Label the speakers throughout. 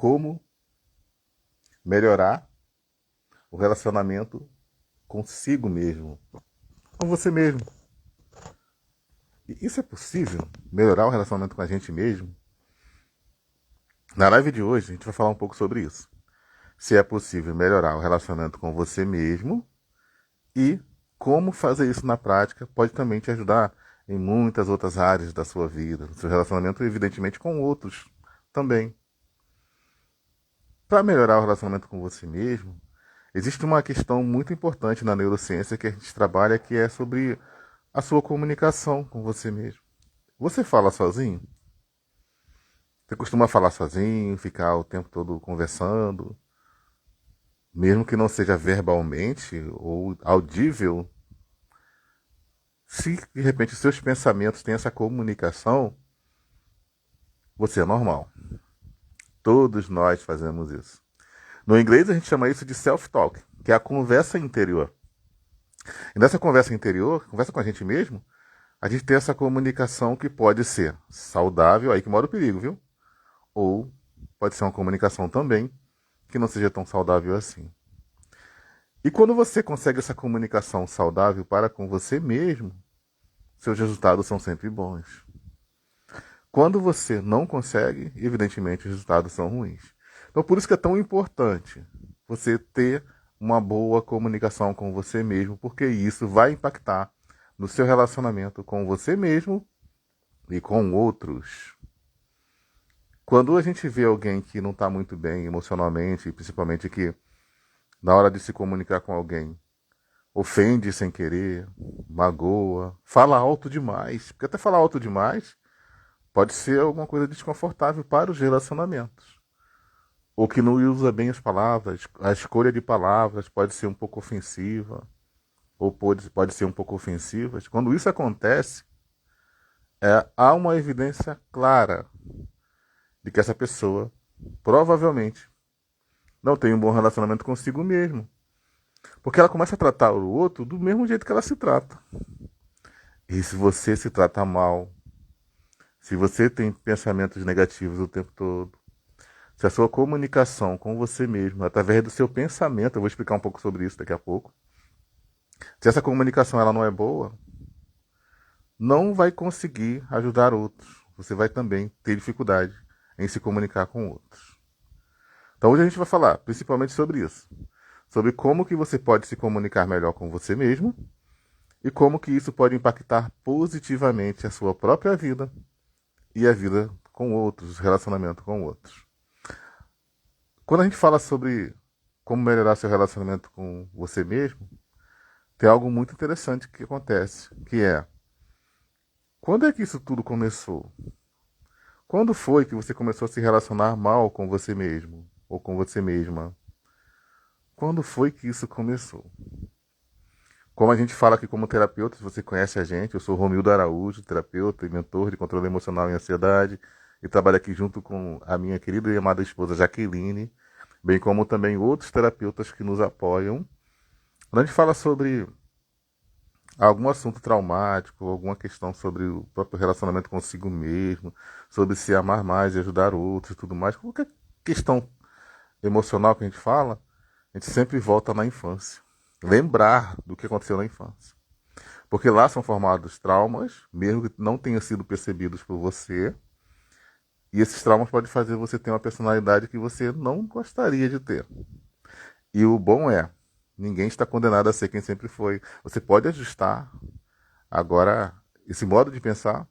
Speaker 1: como melhorar o relacionamento consigo mesmo, com você mesmo. E isso é possível? Melhorar o relacionamento com a gente mesmo? Na live de hoje, a gente vai falar um pouco sobre isso. Se é possível melhorar o relacionamento com você mesmo e como fazer isso na prática pode também te ajudar em muitas outras áreas da sua vida, no seu relacionamento, evidentemente, com outros também. Para melhorar o relacionamento com você mesmo, existe uma questão muito importante na neurociência que a gente trabalha, que é sobre a sua comunicação com você mesmo. Você fala sozinho? Você costuma falar sozinho, ficar o tempo todo conversando, mesmo que não seja verbalmente ou audível? Se de repente os seus pensamentos têm essa comunicação, você é normal. Todos nós fazemos isso. No inglês a gente chama isso de self-talk, que é a conversa interior. E nessa conversa interior, conversa com a gente mesmo, a gente tem essa comunicação que pode ser saudável, aí que mora o perigo, viu? Ou pode ser uma comunicação também que não seja tão saudável assim. E quando você consegue essa comunicação saudável para com você mesmo, seus resultados são sempre bons. Quando você não consegue, evidentemente os resultados são ruins. Então por isso que é tão importante você ter uma boa comunicação com você mesmo, porque isso vai impactar no seu relacionamento com você mesmo e com outros. Quando a gente vê alguém que não está muito bem emocionalmente, principalmente que na hora de se comunicar com alguém, ofende sem querer, magoa, fala alto demais, porque até falar alto demais pode ser alguma coisa desconfortável para os relacionamentos. Ou que não usa bem as palavras, a escolha de palavras pode ser um pouco ofensiva, ou pode ser um pouco ofensiva. Quando isso acontece, há uma evidência clara de que essa pessoa provavelmente não tem um bom relacionamento consigo mesmo. Porque ela começa a tratar o outro do mesmo jeito que ela se trata. E se você se trata mal, se você tem pensamentos negativos o tempo todo, se a sua comunicação com você mesmo, através do seu pensamento, eu vou explicar um pouco sobre isso daqui a pouco, se essa comunicação ela não é boa, não vai conseguir ajudar outros. Você vai também ter dificuldade em se comunicar com outros. Então hoje a gente vai falar principalmente sobre isso. Sobre como que você pode se comunicar melhor com você mesmo e como que isso pode impactar positivamente a sua própria vida e a vida com outros, o relacionamento com outros. Quando a gente fala sobre como melhorar seu relacionamento com você mesmo, tem algo muito interessante que acontece, que é: quando é que isso tudo começou? Quando foi que você começou a se relacionar mal com você mesmo ou com você mesma? Quando foi que isso começou? Como a gente fala aqui como terapeuta, se você conhece a gente, eu sou Romildo Araújo, terapeuta e mentor de controle emocional e ansiedade, e trabalho aqui junto com a minha querida e amada esposa Jaqueline, bem como também outros terapeutas que nos apoiam. Quando a gente fala sobre algum assunto traumático, alguma questão sobre o próprio relacionamento consigo mesmo, sobre se amar mais e ajudar outros e tudo mais, qualquer questão emocional que a gente fala, a gente sempre volta na infância. Lembrar do que aconteceu na infância. Porque lá são formados traumas, mesmo que não tenham sido percebidos por você, e esses traumas podem fazer você ter uma personalidade que você não gostaria de ter. E o bom é, ninguém está condenado a ser quem sempre foi. Você pode ajustar agora esse modo de pensar,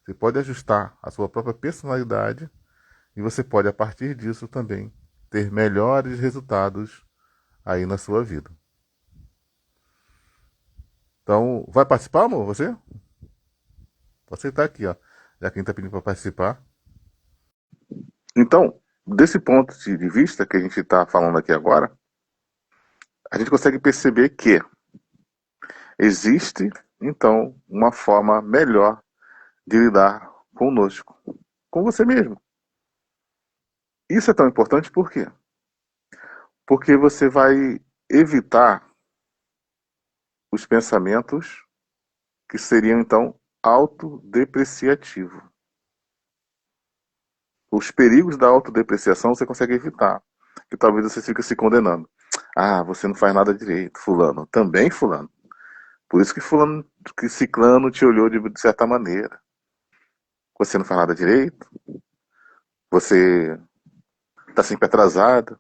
Speaker 1: você pode ajustar a sua própria personalidade e você pode, a partir disso, também ter melhores resultados aí na sua vida. Então, vai participar, amor? Você? Você está aqui, ó. Já quem está pedindo para participar. Então, desse ponto de vista que a gente está falando aqui agora, a gente consegue perceber que existe, então, uma forma melhor de lidar conosco, com você mesmo. Isso é tão importante por quê? Porque você vai evitar os pensamentos que seriam, então, autodepreciativos. os perigos da autodepreciação você consegue evitar. Que talvez você fique se condenando. Ah, você não faz nada direito, fulano. Também fulano. Por isso que fulano, que ciclano te olhou de certa maneira. Você não faz nada direito, você está sempre atrasado,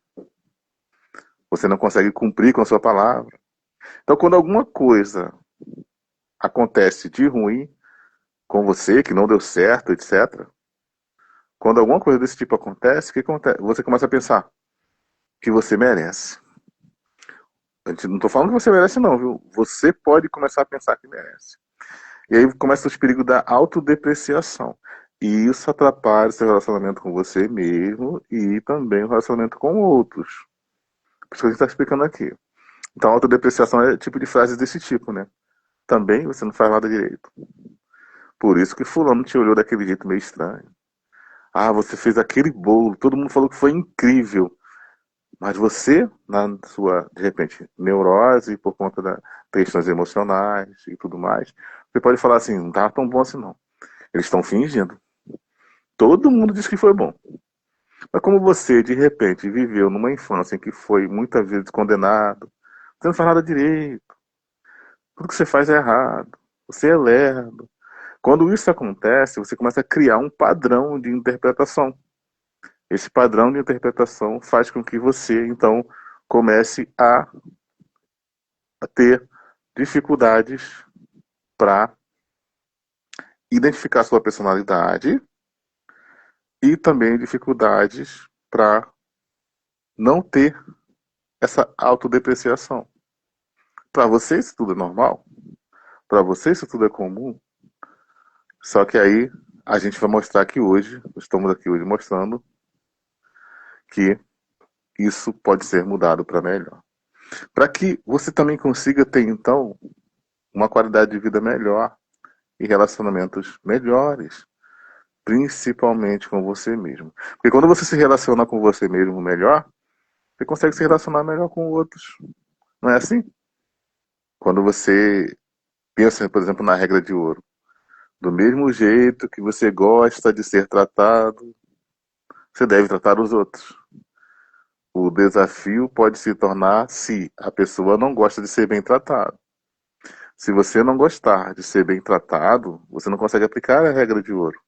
Speaker 1: você não consegue cumprir com a sua palavra. Então, quando alguma coisa acontece de ruim com você, que não deu certo, etc., quando alguma coisa desse tipo acontece, o que acontece? Você começa a pensar que você merece. A gente não estou falando que você merece, não, viu? Você pode começar a pensar que merece. E aí começa os perigos da autodepreciação. E isso atrapalha o seu relacionamento com você mesmo e também o relacionamento com outros. Por isso que a gente está explicando aqui. Então, a autodepreciação é tipo de frases desse tipo, né? Também você não faz nada direito. Por isso que fulano te olhou daquele jeito meio estranho. Ah, você fez aquele bolo, todo mundo falou que foi incrível. Mas você, na sua, de repente, neurose, por conta das questões emocionais e tudo mais, você pode falar assim, não tá tão bom assim não. Eles estão fingindo. Todo mundo diz que foi bom. Mas como você, de repente, viveu numa infância em que foi muitas vezes condenado, você não faz nada direito, tudo que você faz é errado, você é lerdo. Quando isso acontece, você começa a criar um padrão de interpretação. Esse padrão de interpretação faz com que você, então, comece a ter dificuldades para identificar sua personalidade e também dificuldades para não ter essa autodepreciação. Para você isso tudo é normal? Para você isso tudo é comum? Só que aí a gente vai mostrar aqui hoje, estamos aqui hoje mostrando que isso pode ser mudado para melhor. Para que você também consiga ter então uma qualidade de vida melhor e relacionamentos melhores, principalmente com você mesmo. Porque quando você se relaciona com você mesmo melhor, você consegue se relacionar melhor com outros. Não é assim? Quando você pensa, por exemplo, na regra de ouro, do mesmo jeito que você gosta de ser tratado, você deve tratar os outros. O desafio pode se tornar se a pessoa não gosta de ser bem tratado. Se você não gostar de ser bem tratado, você não consegue aplicar a regra de ouro.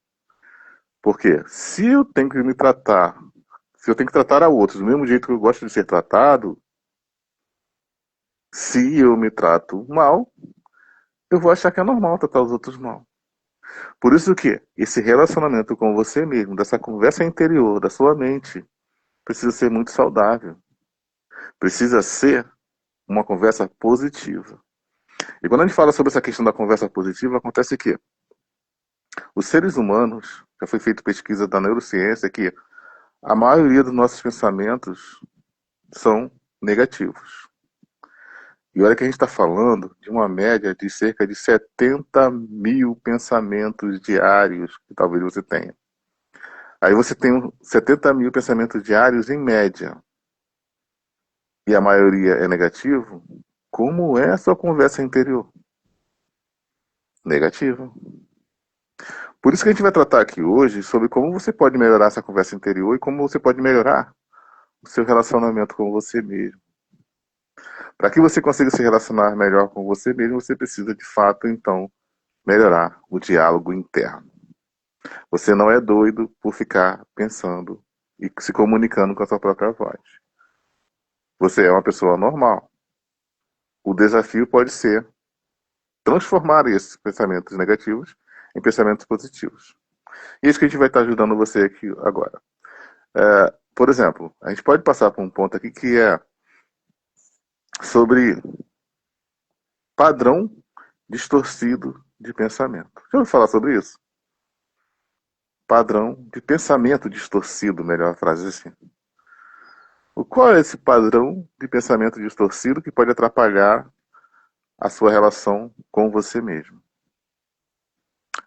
Speaker 1: Por quê? Se eu tenho que me tratar, se eu tenho que tratar a outros do mesmo jeito que eu gosto de ser tratado, se eu me trato mal, eu vou achar que é normal tratar os outros mal. Por isso que esse relacionamento com você mesmo, dessa conversa interior, da sua mente, precisa ser muito saudável. Precisa ser uma conversa positiva. E quando a gente fala sobre essa questão da conversa positiva, acontece que os seres humanos, já foi feita pesquisa da neurociência, que a maioria dos nossos pensamentos são negativos. E olha que a gente está falando de uma média de cerca de 70 mil pensamentos diários que talvez você tenha. Aí você tem 70 mil pensamentos diários em média, e a maioria é negativo. Como é a sua conversa interior? Negativa. Por isso que a gente vai tratar aqui hoje sobre como você pode melhorar essa conversa interior e como você pode melhorar o seu relacionamento com você mesmo. Para que você consiga se relacionar melhor com você mesmo, você precisa de fato, então, melhorar o diálogo interno. Você não é doido por ficar pensando e se comunicando com a sua própria voz. Você é uma pessoa normal. O desafio pode ser transformar esses pensamentos negativos em pensamentos positivos. E é isso que a gente vai estar ajudando você aqui agora. Por exemplo, a gente pode passar por um ponto aqui que é sobre padrão distorcido de pensamento. Já ouviu falar sobre isso? Padrão de pensamento distorcido, melhor frase assim. Qual é esse padrão de pensamento distorcido que pode atrapalhar a sua relação com você mesmo?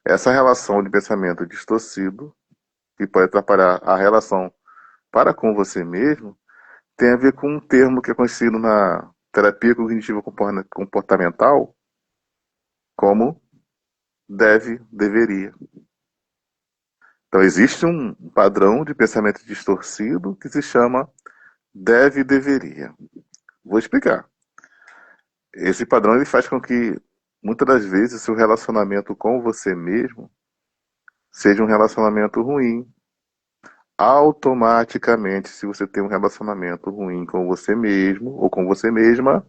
Speaker 1: Essa relação de pensamento distorcido, que pode atrapalhar a relação para com você mesmo, tem a ver com um termo que é conhecido na terapia cognitiva comportamental como deve, deveria. Então existe um padrão de pensamento distorcido que se chama deve e deveria. Vou explicar. Esse padrão ele faz com que muitas das vezes o seu relacionamento com você mesmo seja um relacionamento ruim. Automaticamente, se você tem um relacionamento ruim com você mesmo ou com você mesma,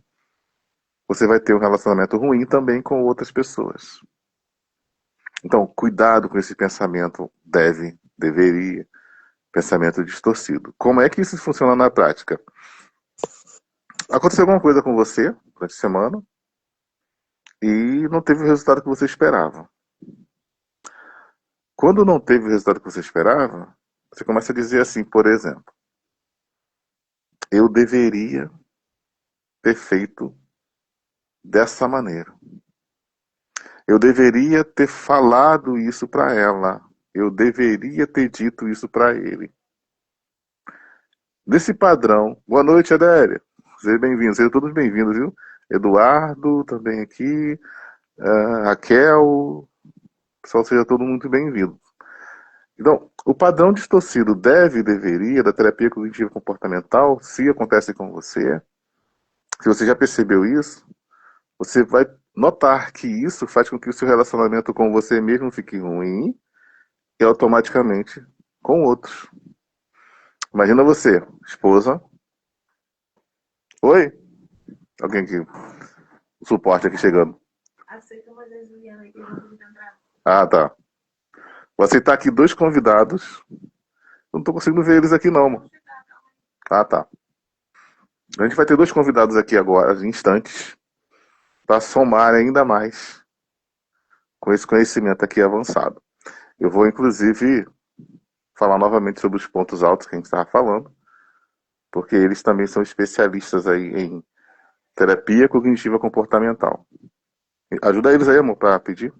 Speaker 1: você vai ter um relacionamento ruim também com outras pessoas. Então, cuidado com esse pensamento deve, deveria, pensamento distorcido. Como é que isso funciona na prática? Aconteceu alguma coisa com você durante a semana e não teve o resultado que você esperava. Quando não teve o resultado que você esperava, você começa a dizer assim, por exemplo, eu deveria ter feito dessa maneira. Eu deveria ter falado isso para ela. Eu deveria ter dito isso para ele. Desse padrão, boa noite, Adélia. Sejam bem-vindos, sejam todos bem-vindos, viu? Eduardo também aqui, Raquel, pessoal, seja todo mundo muito bem-vindo. Então, o padrão distorcido deve e deveria da terapia cognitiva comportamental, se acontece com você, se você já percebeu isso, você vai notar que isso faz com que o seu relacionamento com você mesmo fique ruim e automaticamente com outros. Imagina você, esposa. Oi? Alguém aqui, suporte aqui chegando. Ah, tá. Vou aceitar aqui dois convidados. Eu não tô conseguindo ver eles aqui não, mano. Ah, tá. A gente vai ter dois convidados aqui agora, em instantes, para somar ainda mais com esse conhecimento aqui avançado. Eu vou, inclusive, falar novamente sobre os pontos altos que a gente estava falando, porque eles também são especialistas aí em terapia cognitiva comportamental. Ajuda eles aí, amor, para pedir.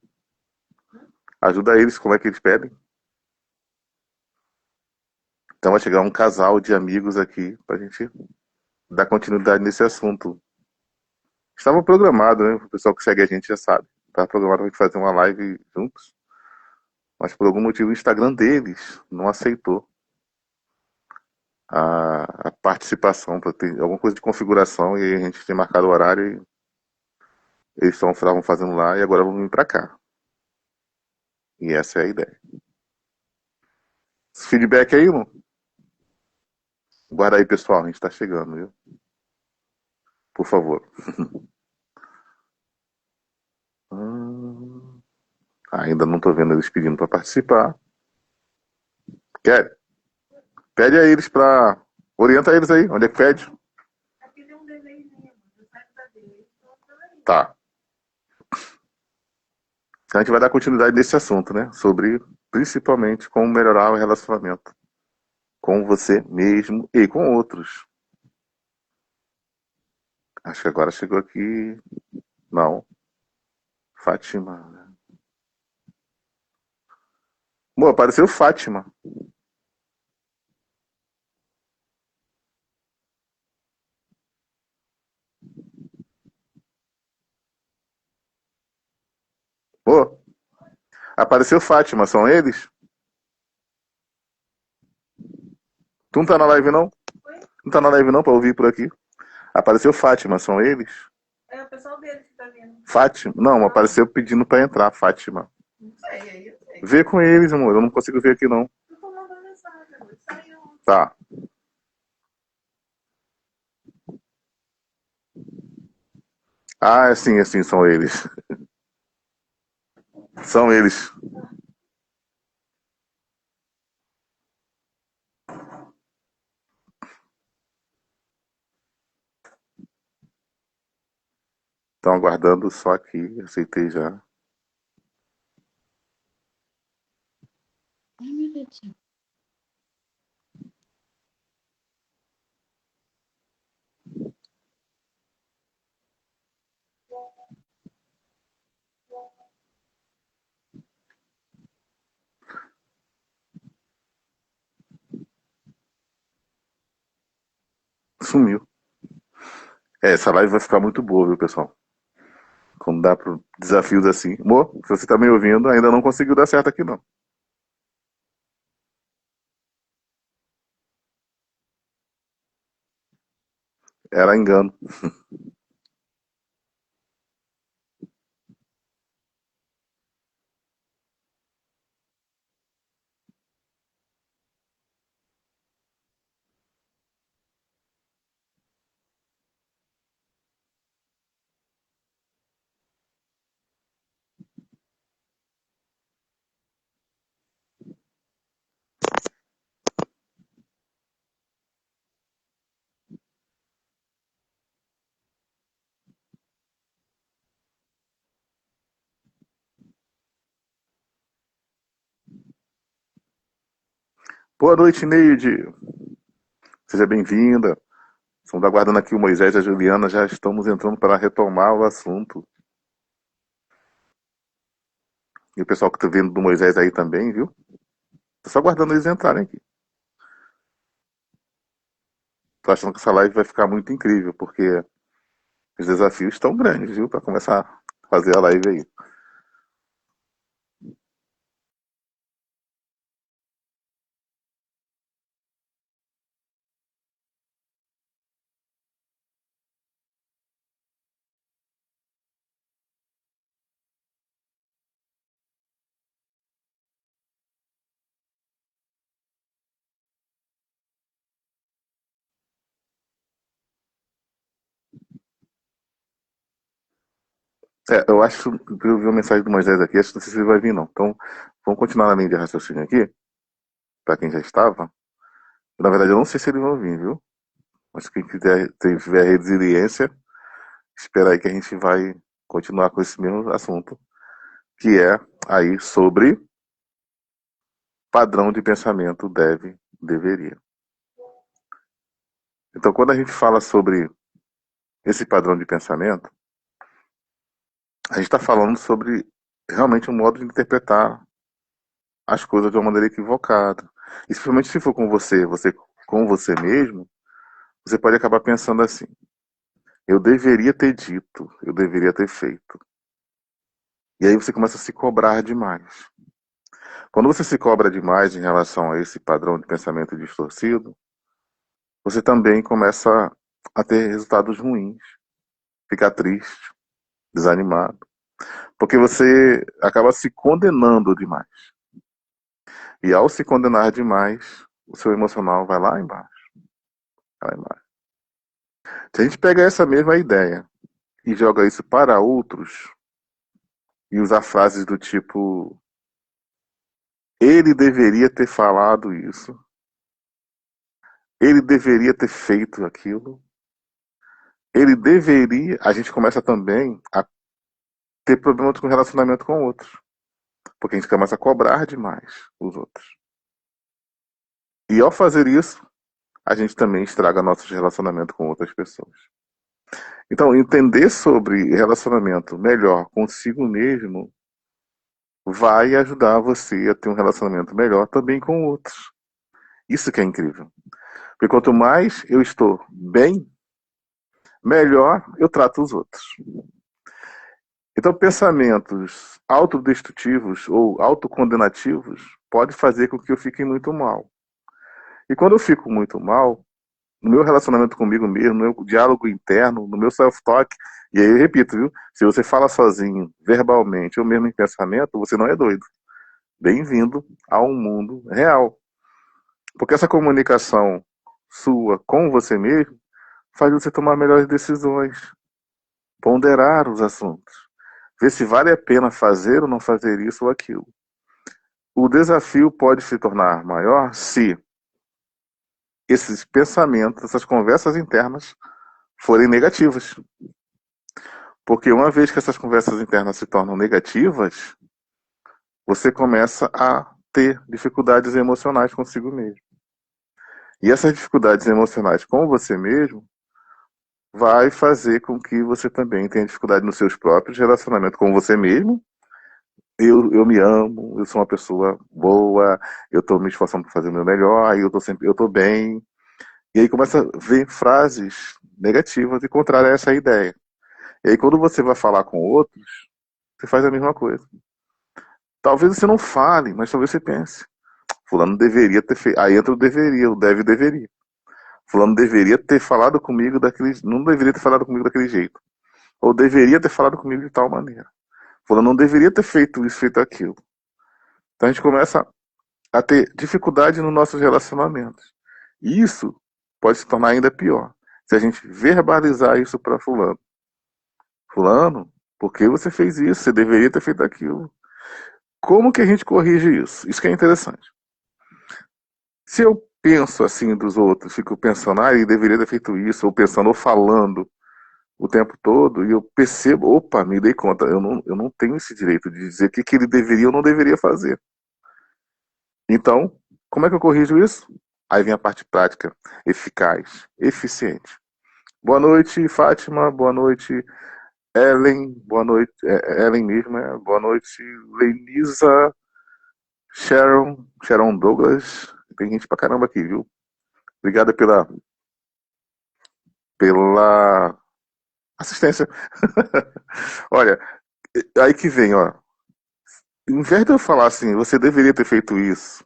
Speaker 1: Ajuda eles, como é que eles pedem. Então vai chegar um casal de amigos aqui para a gente dar continuidade nesse assunto. Estava programado, né? O pessoal que segue a gente já sabe. Estava programado para a gente fazer uma live juntos, mas por algum motivo o Instagram deles não aceitou a participação, para ter alguma coisa de configuração, e aí a gente tem marcado o horário e eles estavam fazendo lá e agora vão vir para cá. E essa é a ideia. Feedback aí, irmão? Guarda aí, pessoal, a gente está chegando, viu? Por favor. Ainda não estou vendo eles pedindo para participar. Quer? Pede a eles para. Orienta eles aí, onde é que pede? Tá. Então a gente vai dar continuidade nesse assunto, né? Sobre, principalmente, como melhorar o relacionamento com você mesmo e com outros. Acho que agora chegou aqui. Não. Fátima. Bom, apareceu Fátima. Ô, apareceu Fátima, são eles? Tu não tá na live não? Não tá na live não pra ouvir por aqui? Apareceu Fátima, são eles? É o pessoal deles que tá vindo. Fátima? Não, apareceu pedindo pra entrar, Fátima. Não sei, aí eu sei. Vê com eles, amor, eu não consigo ver aqui não. Eu tô mandando mensagem, amor. Saiu. Tá. Ah, sim, assim, são eles. São eles. Estão aguardando só aqui, aceitei já.
Speaker 2: Ai, meu Deus do céu.
Speaker 1: Sumiu. É, essa live vai ficar muito boa, viu, pessoal? Quando dá para desafios assim. Amor, se você tá me ouvindo, ainda não conseguiu dar certo aqui não. Era engano. Boa noite, Neide. Seja bem-vinda. Estamos aguardando aqui o Moisés e a Juliana, já estamos entrando para retomar o assunto. E o pessoal que está vendo do Moisés aí também, viu? Tô só aguardando eles entrarem aqui. Tô achando que essa live vai ficar muito incrível, porque os desafios estão grandes, viu? Para começar a fazer a live aí. Eu acho que eu vi uma mensagem do Moisés aqui, acho que não sei se ele vai vir não. Então, vamos continuar na linha de raciocínio aqui, para quem já estava. Na verdade, eu não sei se eles vão vir, viu? Mas quem quiser, tiver resiliência, espera aí que a gente vai continuar com esse mesmo assunto, que é aí sobre padrão de pensamento deve, deveria. Então, quando a gente fala sobre esse padrão de pensamento, a gente está falando sobre realmente um modo de interpretar as coisas de uma maneira equivocada. E principalmente se for com você com você mesmo, você pode acabar pensando assim: eu deveria ter dito, eu deveria ter feito. E aí você começa a se cobrar demais. Quando você se cobra demais em relação a esse padrão de pensamento distorcido, você também começa a ter resultados ruins, ficar triste, desanimado, porque você acaba se condenando demais. E ao se condenar demais, o seu emocional vai lá embaixo, vai lá embaixo. Se a gente pega essa mesma ideia e joga isso para outros e usar frases do tipo: ele deveria ter falado isso, ele deveria ter feito aquilo, ele deveria. A gente começa também a ter problemas com relacionamento com outros, porque a gente começa a cobrar demais os outros. E ao fazer isso, a gente também estraga nossos relacionamentos com outras pessoas. Então, entender sobre relacionamento melhor consigo mesmo vai ajudar você a ter um relacionamento melhor também com outros. Isso que é incrível. Porque quanto mais eu estou bem, melhor eu trato os outros. Então, pensamentos autodestrutivos ou autocondenativos pode fazer com que eu fique muito mal. E quando eu fico muito mal, no meu relacionamento comigo mesmo, no meu diálogo interno, no meu self-talk, e aí eu repito, viu? Se você fala sozinho, verbalmente ou mesmo em pensamento, você não é doido. Bem-vindo ao mundo real. Porque essa comunicação sua com você mesmo faz você tomar melhores decisões, ponderar os assuntos, ver se vale a pena fazer ou não fazer isso ou aquilo. O desafio pode se tornar maior se esses pensamentos, essas conversas internas forem negativas. Porque uma vez que essas conversas internas se tornam negativas, você começa a ter dificuldades emocionais consigo mesmo. E essas dificuldades emocionais com você mesmo vai fazer com que você também tenha dificuldade nos seus próprios relacionamentos com você mesmo. Eu me amo, eu sou uma pessoa boa, eu estou me esforçando para fazer o meu melhor, eu tô bem. E aí começa a ver frases negativas e contrárias a essa ideia. E aí quando você vai falar com outros, você faz a mesma coisa. Talvez você não fale, mas talvez você pense: fulano deveria ter feito. Aí entra o deveria, o deve deveria. Fulano deveria ter falado comigo daquele, não deveria ter falado comigo daquele jeito. Ou deveria ter falado comigo de tal maneira. Fulano não deveria ter feito isso, feito aquilo. Então a gente começa a ter dificuldade nos nossos relacionamentos. E isso pode se tornar ainda pior. Se a gente verbalizar isso para fulano. Fulano, por que você fez isso? Você deveria ter feito aquilo. Como que a gente corrige isso? Isso que é interessante. Se eu penso assim dos outros, fico pensando, ele deveria ter feito isso, ou pensando, ou falando o tempo todo, e eu percebo, opa, me dei conta, eu não tenho esse direito de dizer o que ele deveria ou não deveria fazer. Então, como é que eu corrijo isso? Aí vem a parte prática, eficaz, eficiente. Boa noite, Fátima, boa noite, Ellen, boa noite, Ellen mesmo, boa noite, Lenisa, Sharon Douglas, tem gente pra caramba aqui, viu? Obrigada pela assistência. Olha, aí que vem, ó. Em vez de eu falar assim, você deveria ter feito isso,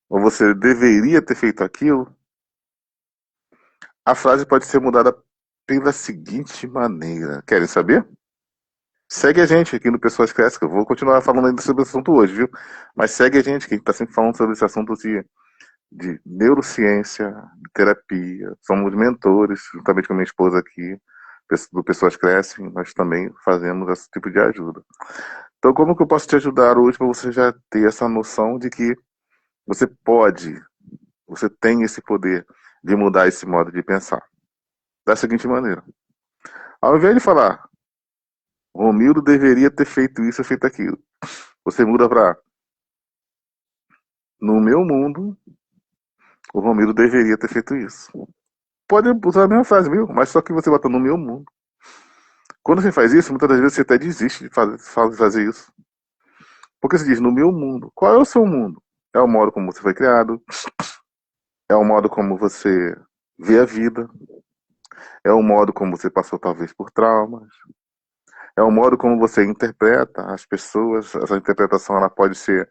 Speaker 1: ou você deveria ter feito aquilo, a frase pode ser mudada pela seguinte maneira. Querem saber? Segue a gente aqui no Pessoas Crescem, que eu vou continuar falando ainda sobre esse assunto hoje, viu? Mas segue a gente, que a gente está sempre falando sobre esse assunto de neurociência, de terapia. Somos mentores, juntamente com a minha esposa aqui, do Pessoas Crescem, nós também fazemos esse tipo de ajuda. Então, como que eu posso te ajudar hoje para você já ter essa noção de que você pode, você tem esse poder de mudar esse modo de pensar? Da seguinte maneira: ao invés de falar, Romildo deveria ter feito isso ou feito aquilo, você muda para, no meu mundo, o Romildo deveria ter feito isso. Pode usar a mesma frase, viu? Mas só que você bota no meu mundo. Quando você faz isso, muitas das vezes você até desiste de fazer isso. Porque você diz, no meu mundo. Qual é o seu mundo? É o modo como você foi criado, é o modo como você vê a vida, é o modo como você passou talvez por traumas, é o modo como você interpreta as pessoas. Essa interpretação ela pode ser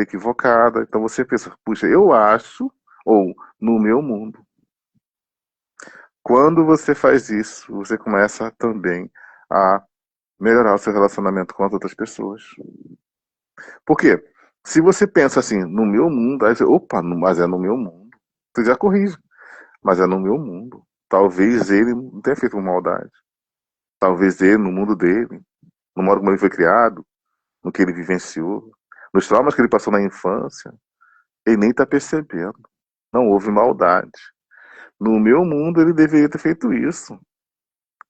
Speaker 1: equivocada. Então você pensa, puxa, eu acho, ou no meu mundo. Quando você faz isso, você começa também a melhorar o seu relacionamento com as outras pessoas. Por quê? Se você pensa assim, no meu mundo, aí você, opa, mas é no meu mundo. Você já corrige, mas é no meu mundo. Talvez ele não tenha feito maldade. Talvez ele, no mundo dele, no modo como ele foi criado, no que ele vivenciou, nos traumas que ele passou na infância, ele nem está percebendo. Não houve maldade. No meu mundo ele deveria ter feito isso,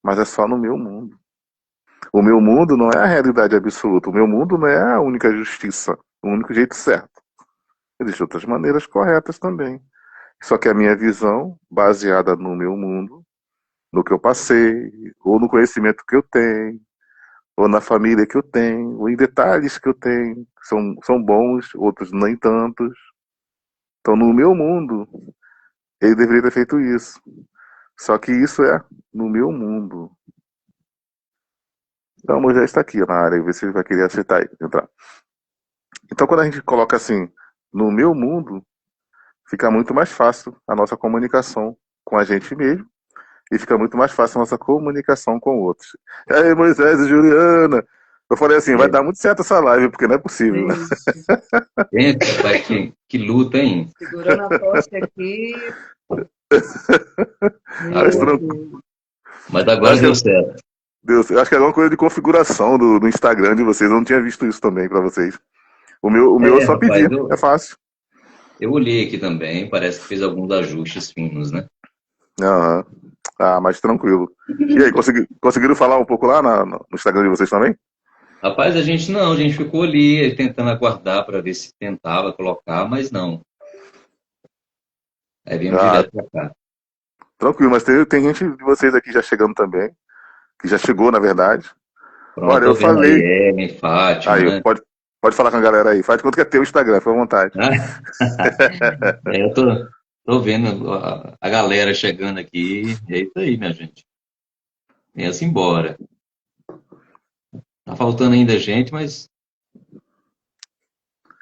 Speaker 1: mas é só no meu mundo. O meu mundo não é a realidade absoluta. O meu mundo não é a única justiça, o único jeito certo. Existem outras maneiras corretas também. Só que a minha visão, baseada no meu mundo, no que eu passei, ou no conhecimento que eu tenho, ou na família que eu tenho, ou em detalhes que eu tenho, que são bons, outros nem tantos. Então, no meu mundo, ele deveria ter feito isso. Só que isso é no meu mundo. Então, o Moisés está aqui na área, ver se ele vai querer aceitar e entrar. Então, quando a gente coloca assim, no meu mundo, fica muito mais fácil a nossa comunicação com a gente mesmo e fica muito mais fácil a nossa comunicação com outros. E aí, Moisés e Juliana, eu falei assim, vai
Speaker 2: É,
Speaker 1: dar muito certo essa live, porque não é possível.
Speaker 3: Gente,
Speaker 2: gente, rapaz, que luta, hein?
Speaker 3: segurando a tocha aqui,
Speaker 1: Mas,
Speaker 3: meu
Speaker 1: tran-
Speaker 3: Deus.
Speaker 2: Mas
Speaker 1: eu
Speaker 2: agora
Speaker 1: acho
Speaker 2: deu
Speaker 1: que,
Speaker 2: certo.
Speaker 1: Deus, eu acho que é alguma coisa de configuração do Instagram de vocês. Eu não tinha visto isso também para vocês. O meu é só
Speaker 2: Rapaz,
Speaker 1: pedir, é fácil.
Speaker 2: eu olhei aqui também, parece que fez alguns ajustes finos, né?
Speaker 1: Aham. Ah, mas tranquilo. E aí, conseguiram falar um pouco lá no Instagram de vocês também?
Speaker 2: Rapaz, a gente ficou ali tentando aguardar para ver se tentava colocar, mas não. Aí viemos
Speaker 1: Ah,
Speaker 2: direto para cá.
Speaker 1: tranquilo, mas tem gente de vocês aqui já chegando também, que já chegou, na verdade.
Speaker 2: Pronto,
Speaker 1: Olha, eu
Speaker 2: tô vendo aí,
Speaker 1: falei.
Speaker 2: Ellen, Fátima,
Speaker 1: Aí,
Speaker 2: né?
Speaker 1: pode falar com a galera aí. Faz de conta que é teu Instagram, fica à vontade.
Speaker 2: Ah, eu tô vendo a galera chegando aqui. É isso aí, minha gente. Venha-se embora. Tá faltando ainda gente, mas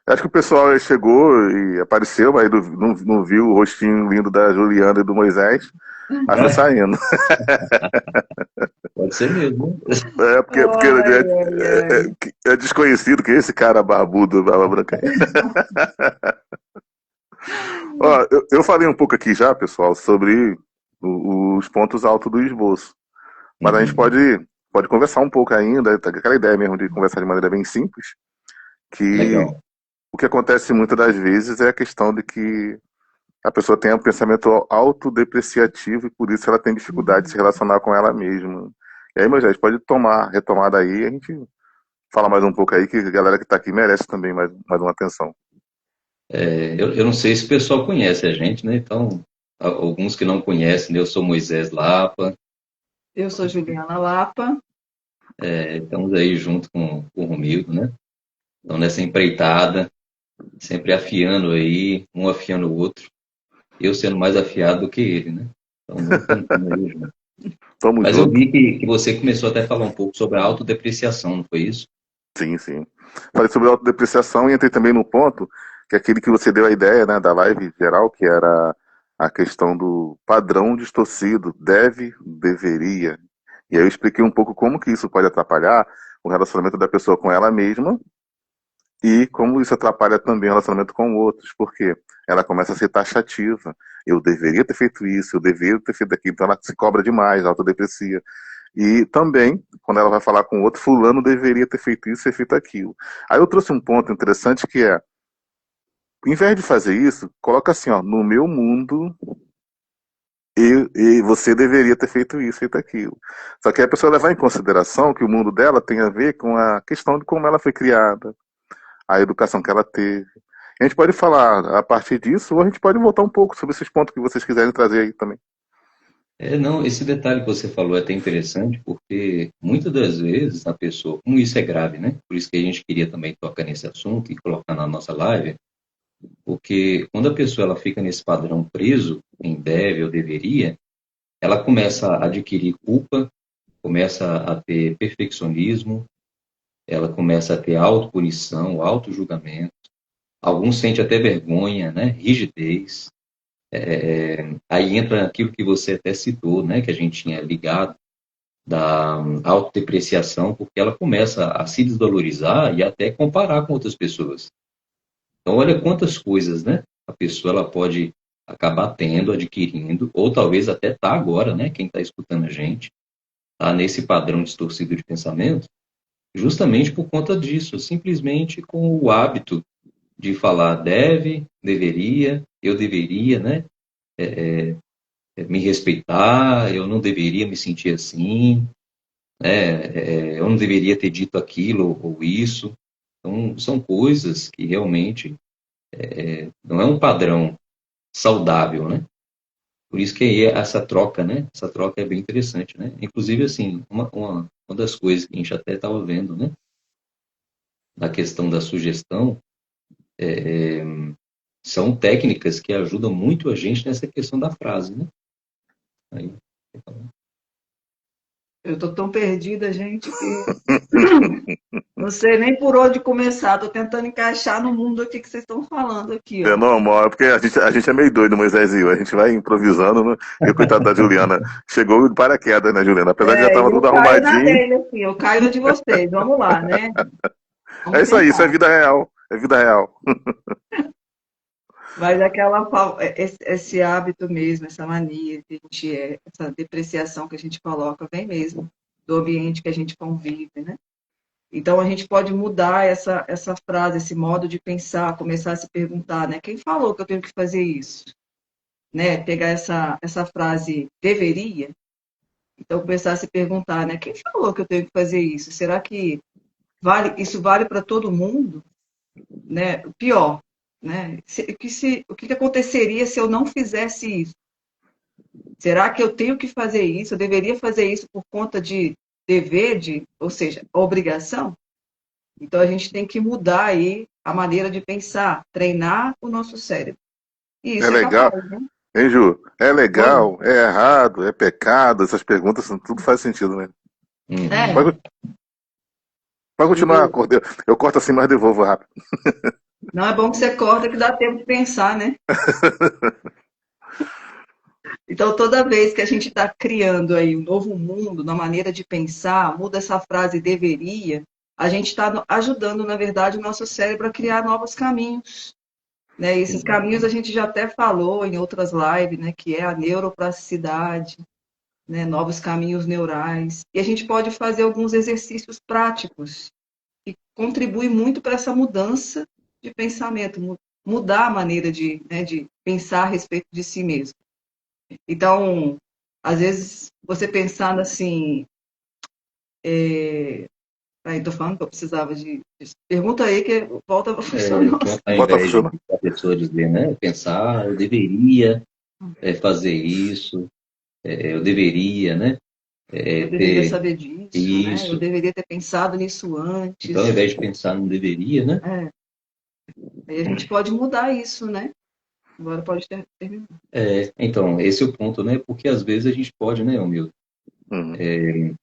Speaker 1: Acho que o pessoal chegou e apareceu, mas não viu o rostinho lindo da Juliana e do Moisés. Aí foi saindo.
Speaker 2: Pode ser mesmo.
Speaker 1: Porque
Speaker 3: Ai, ai, ai.
Speaker 1: é desconhecido que esse cara barbudo, barba branca. Ó, eu falei um pouco aqui já, pessoal, sobre os pontos altos do esboço. Mas a gente
Speaker 2: Uhum.
Speaker 1: pode conversar um pouco ainda, aquela ideia mesmo de conversar de maneira bem simples, que
Speaker 2: Legal.
Speaker 1: o que acontece muitas das vezes é a questão de que a pessoa tem um pensamento autodepreciativo e por isso ela tem dificuldade de se relacionar com ela mesma. E aí, meu gente, pode retomar daí, a gente fala mais um pouco aí, que a galera que está aqui merece também mais uma atenção.
Speaker 2: Eu não sei se o pessoal conhece a gente, né? Então, alguns que não conhecem, né? Eu sou Moisés Lapa,
Speaker 3: Eu sou Juliana Lapa.
Speaker 2: estamos aí junto com o Romildo, né? Então, nessa empreitada, sempre afiando aí, um afiando o outro, eu sendo mais afiado do que ele, né? Então, vamos tentando aí junto.
Speaker 1: Tamo
Speaker 2: Mas eu
Speaker 1: junto.
Speaker 2: vi que você começou até a falar um pouco sobre a autodepreciação, não foi isso?
Speaker 1: Sim, sim. Falei sobre autodepreciação e entrei também no ponto, que é aquele que você deu a ideia, né, da live geral, que era a questão do padrão distorcido, deveria. E aí eu expliquei um pouco como que isso pode atrapalhar o relacionamento da pessoa com ela mesma e como isso atrapalha também o relacionamento com outros, porque ela começa a ser taxativa. Eu deveria ter feito isso, eu deveria ter feito aquilo, então ela se cobra demais, autodeprecia. E também, quando ela vai falar com outro, fulano deveria ter feito isso e feito aquilo. Aí eu trouxe um ponto interessante que é, em vez de fazer isso, coloca assim, ó, no meu mundo, e você deveria ter feito isso, feito aquilo. Só que a pessoa levar em consideração que o mundo dela tem a ver com a questão de como ela foi criada, a educação que ela teve. A gente pode falar a partir disso, ou a gente pode voltar um pouco sobre esses pontos que vocês quiserem trazer aí também.
Speaker 2: Não, esse detalhe que você falou é até interessante, porque muitas das vezes a pessoa, como isso é grave, né? Por isso que a gente queria também tocar nesse assunto e colocar na nossa live, porque quando a pessoa ela fica nesse padrão preso, em deve ou deveria, ela começa a adquirir culpa, começa a ter perfeccionismo, ela começa a ter autopunição, autojulgamento, alguns sentem até vergonha, né? Rigidez. Aí entra aquilo que você até citou, né? Que a gente tinha ligado da autodepreciação, porque ela começa a se desvalorizar e até comparar com outras pessoas. Então, olha quantas coisas, né? A pessoa ela pode acabar tendo, adquirindo, ou talvez até tá agora, né? Quem está escutando a gente, tá nesse padrão distorcido de pensamento, justamente por conta disso, simplesmente com o hábito de falar deve, deveria, eu deveria, né? Me respeitar, eu não deveria me sentir assim, né? Eu não deveria ter dito aquilo ou isso. Então, são coisas que realmente não é um padrão saudável, né? Por isso que aí essa troca, né? Essa troca é bem interessante, né? Inclusive, assim, uma das coisas que a gente até estava vendo, né? Na questão da sugestão, são técnicas que ajudam muito a gente nessa questão da frase, né? Aí,
Speaker 3: Eu tô tão perdida, gente, que não sei nem por onde começar. Tô tentando encaixar no mundo aqui que vocês estão falando aqui,
Speaker 1: É
Speaker 3: ó.
Speaker 1: normal, é porque a gente é meio doido, Moisés e eu. A gente vai improvisando, né? E o coitado da Juliana chegou de paraquedas, né, Juliana? Apesar de já
Speaker 3: É,
Speaker 1: tava
Speaker 3: e
Speaker 1: tudo
Speaker 3: eu caio na
Speaker 1: arrumadinho.
Speaker 3: dele, assim, eu caio na de vocês. Vamos lá, né?
Speaker 1: É
Speaker 3: Vamos
Speaker 1: isso aí, isso é
Speaker 3: tentar.
Speaker 1: vida real. É vida real.
Speaker 3: Mas esse hábito mesmo, essa mania que a gente essa depreciação que a gente coloca, vem mesmo do ambiente que a gente convive, né? Então a gente pode mudar essa frase, esse modo de pensar, começar a se perguntar, né? Quem falou que eu tenho que fazer isso? Né? Pegar essa frase deveria, então começar a se perguntar, né? Quem falou que eu tenho que fazer isso? Será que isso vale para todo mundo? Né? O pior, né? O que aconteceria se eu não fizesse isso? Será que eu tenho que fazer isso? Eu deveria fazer isso por conta de dever, ou seja, obrigação? Então a gente tem que mudar aí a maneira de pensar, treinar o nosso cérebro. E
Speaker 1: É
Speaker 3: isso é
Speaker 1: legal,
Speaker 3: capaz, né?
Speaker 1: hein, Ju? É
Speaker 3: Oi?
Speaker 1: legal, é errado, é pecado, essas perguntas, tudo faz sentido, né?
Speaker 2: uhum.
Speaker 3: É,
Speaker 1: Pode continuar,
Speaker 3: tudo.
Speaker 1: Cordeiro. Eu corto assim, mas devolvo rápido.
Speaker 3: Não é bom que você corta que dá tempo de pensar, né? Então, toda vez que a gente está criando aí um novo mundo, na maneira de pensar, muda essa frase deveria, a gente está ajudando, na verdade, o nosso cérebro a criar novos caminhos, né? E esses caminhos a gente já até falou em outras lives, né? Que é a neuroplasticidade, né? Novos caminhos neurais. E a gente pode fazer alguns exercícios práticos que contribuem muito para essa mudança de pensamento, mudar a maneira de, né, de pensar a respeito de si mesmo. Então, às vezes, você pensando assim, aí tô falando que eu precisava pergunta aí que volta a funcionar.
Speaker 2: Ao
Speaker 1: Bota a
Speaker 2: invés de
Speaker 1: funcionar.
Speaker 2: a pessoa dizer, né? Pensar, eu deveria fazer isso, eu deveria, né?
Speaker 3: Eu deveria
Speaker 2: Ter
Speaker 3: saber disso, né? Eu
Speaker 2: isso.
Speaker 3: deveria ter pensado nisso
Speaker 2: Então, ao
Speaker 3: antes.
Speaker 2: invés de pensar no deveria, né?
Speaker 3: É, aí a gente pode mudar isso, né? Agora pode terminar.
Speaker 2: Então, esse é o ponto, né? Porque às vezes a gente pode, né, Humilde?
Speaker 1: Uhum.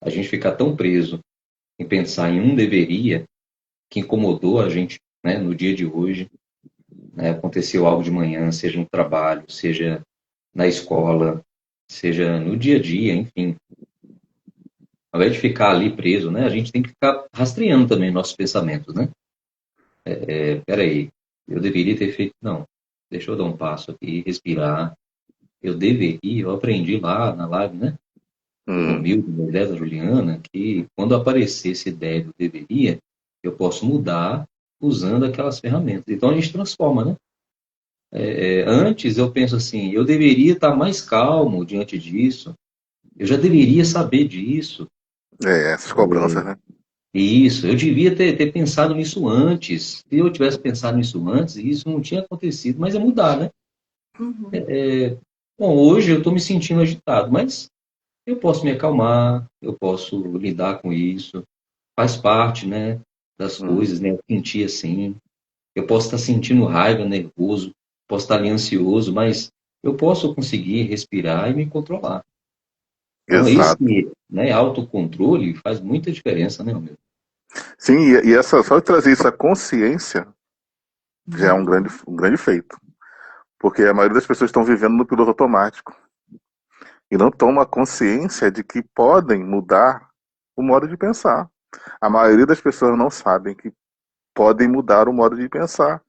Speaker 2: A gente ficar tão preso em pensar em um deveria que incomodou a gente, né, no dia de hoje, né? Aconteceu algo de manhã, seja no trabalho, seja na escola, seja no dia a dia, enfim. Ao invés de ficar ali preso, né, a gente tem que ficar rastreando também nossos pensamentos, né? Peraí, eu deveria ter feito, não, deixa eu dar um passo aqui, respirar, eu aprendi lá na live, né, do
Speaker 1: Uhum.
Speaker 2: Romildo, da ideia da Juliana, que quando aparecer esse deve, eu deveria, eu posso mudar usando aquelas ferramentas. Então a gente transforma, né? Antes eu penso assim, eu deveria estar mais calmo diante disso, eu já deveria saber disso.
Speaker 1: Essas cobranças, né?
Speaker 2: Isso, eu devia ter pensado nisso antes. Se eu tivesse pensado nisso antes, isso não tinha acontecido, mas é mudar, né?
Speaker 3: Uhum,
Speaker 2: Bom, hoje eu estou me sentindo agitado, mas eu posso me acalmar, eu posso lidar com isso, faz parte, né, das
Speaker 1: Uhum.
Speaker 2: coisas, né? Eu sentir assim, eu posso estar sentindo raiva, nervoso, posso estar ali ansioso, mas eu posso conseguir respirar e me controlar. Então, esse,
Speaker 1: Exato.
Speaker 2: né, autocontrole faz muita diferença, né, meu?
Speaker 1: Sim, e essa, só de trazer isso à consciência já é
Speaker 3: uhum,
Speaker 1: um grande feito. Porque a maioria das pessoas estão vivendo no piloto automático e não tomam a consciência de que podem mudar o modo de pensar. A maioria das pessoas não sabem que podem mudar o modo de pensar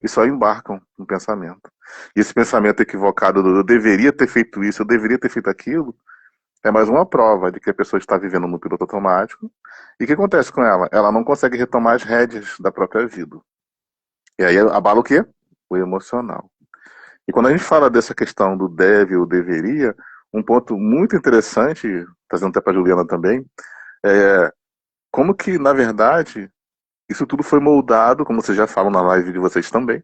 Speaker 1: e só embarcam no pensamento. E esse pensamento equivocado do eu deveria ter feito isso, eu deveria ter feito aquilo, é mais uma prova de que a pessoa está vivendo no piloto automático. E o que acontece com ela? Ela não consegue retomar as rédeas da própria vida. E aí abala o quê? O emocional. E quando a gente fala dessa questão do deve ou deveria, um ponto muito interessante, trazendo até para a Juliana também, é como que, na verdade, isso tudo foi moldado, como vocês já falam na live de vocês também,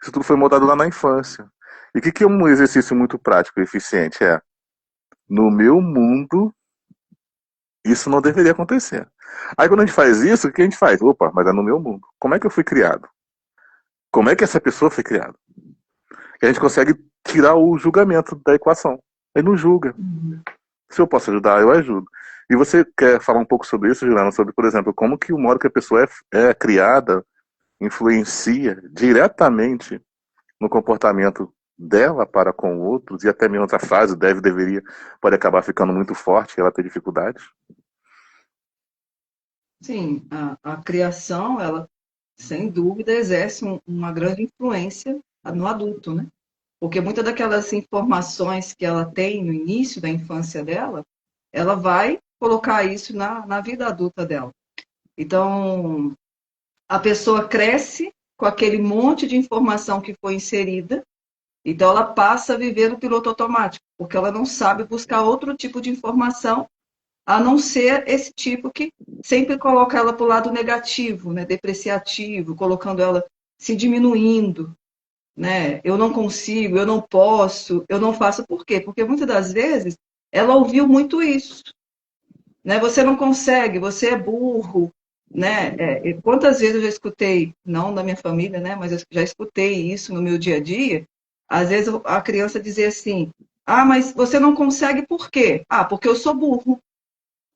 Speaker 1: isso tudo foi moldado lá na infância. E o que é um exercício muito prático e eficiente? No meu mundo, isso não deveria acontecer. Aí quando a gente faz isso, o que a gente faz? Opa, mas é no meu mundo. Como é que eu fui criado? Como é que essa pessoa foi criada? E a gente consegue tirar o julgamento da equação. Ele não julga.
Speaker 3: uhum.
Speaker 1: Se eu posso ajudar, eu ajudo. E você quer falar um pouco sobre isso, Juliana? Sobre, por exemplo, como que o modo que a pessoa é criada influencia diretamente no comportamento dela para com outros e até mesmo essa frase deve, deveria, pode acabar ficando muito forte e ela ter dificuldades?
Speaker 3: Sim, a criação, ela, sem dúvida, exerce uma grande influência no adulto, né? Porque muitas daquelas informações que ela tem no início da infância dela, ela vai colocar isso na vida adulta dela. Então, a pessoa cresce com aquele monte de informação que foi inserida, então ela passa a viver no piloto automático, porque ela não sabe buscar outro tipo de informação, a não ser esse tipo que sempre coloca ela para o lado negativo, né, depreciativo, colocando ela se diminuindo, né? Eu não consigo, eu não posso, eu não faço. Por quê? Porque muitas das vezes ela ouviu muito isso, né? Você não consegue, você é burro, né? Quantas vezes eu já escutei, não da minha família, né? Mas eu já escutei isso no meu dia a dia. Às vezes a criança dizia assim: Ah, mas você não consegue por quê? Ah, porque eu sou burro.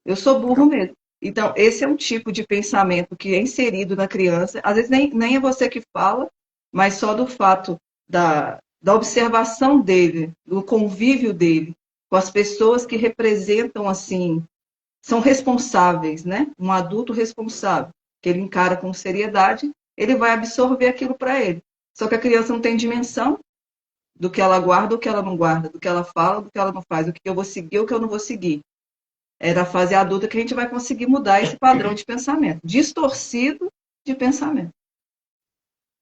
Speaker 3: Eu sou burro mesmo. Então, esse é um tipo de pensamento que é inserido na criança. Às vezes nem é você que fala, mas só do fato da observação dele, do convívio dele com as pessoas que representam, assim, são responsáveis, né? Um adulto responsável, que ele encara com seriedade, ele vai absorver aquilo para ele. Só que a criança não tem dimensão do que ela guarda, do que ela não guarda, do que ela fala, do que ela não faz, do que eu vou seguir, o que eu não vou seguir. É da fase adulta que a gente vai conseguir mudar esse padrão de pensamento, distorcido de pensamento.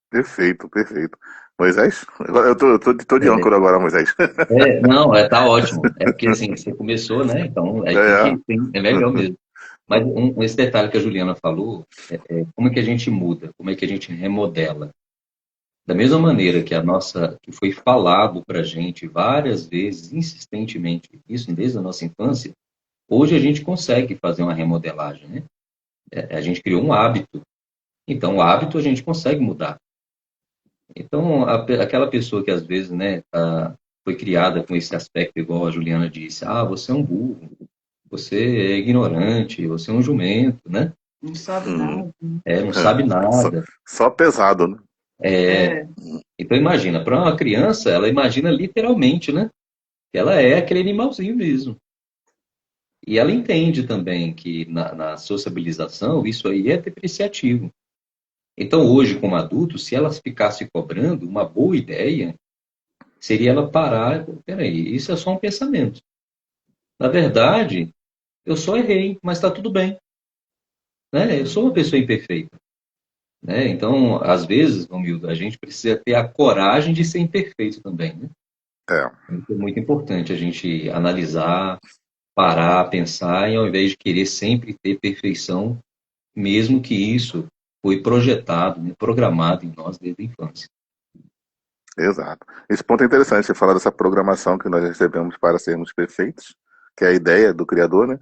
Speaker 1: Perfeito, perfeito. Moisés? Agora, eu tô de âncora agora, Moisés.
Speaker 2: Não, tá ótimo. É porque assim, você começou, né? Então, aí
Speaker 1: É,
Speaker 2: é melhor mesmo. Mas esse detalhe que a Juliana falou, como é que a gente muda, como é que a gente remodela. Da mesma maneira que foi falado para a gente várias vezes, insistentemente, isso desde a nossa infância, hoje a gente consegue fazer uma remodelagem, né? A gente criou um hábito. Então, o hábito a gente consegue mudar. Então, aquela pessoa que às vezes, né, foi criada com esse aspecto, igual a Juliana disse, você é um burro, você é ignorante, você é um jumento, né?
Speaker 3: Não sabe
Speaker 1: hum,
Speaker 3: nada.
Speaker 2: Não sabe
Speaker 1: só,
Speaker 2: nada.
Speaker 1: só pesado, né?
Speaker 3: É,
Speaker 2: Então, imagina, para uma criança, ela imagina literalmente, né? Que ela é aquele animalzinho mesmo. E ela entende também que na sociabilização isso aí é depreciativo. Então, hoje, como adulto, se ela ficasse cobrando, uma boa ideia seria ela parar. Peraí, isso é só um pensamento. Na verdade, eu só errei, mas está tudo bem. Né? Eu sou uma pessoa imperfeita. Né? Então, às vezes, Romildo, a gente precisa ter a coragem de ser imperfeito também. Né?
Speaker 1: É,
Speaker 2: Isso é muito importante a gente analisar, parar, pensar, e ao invés de querer sempre ter perfeição, mesmo que isso foi projetado, né, programado em nós desde a infância.
Speaker 1: exato. Esse ponto é interessante, você falar dessa programação que nós recebemos para sermos perfeitos, que é a ideia do Criador, né?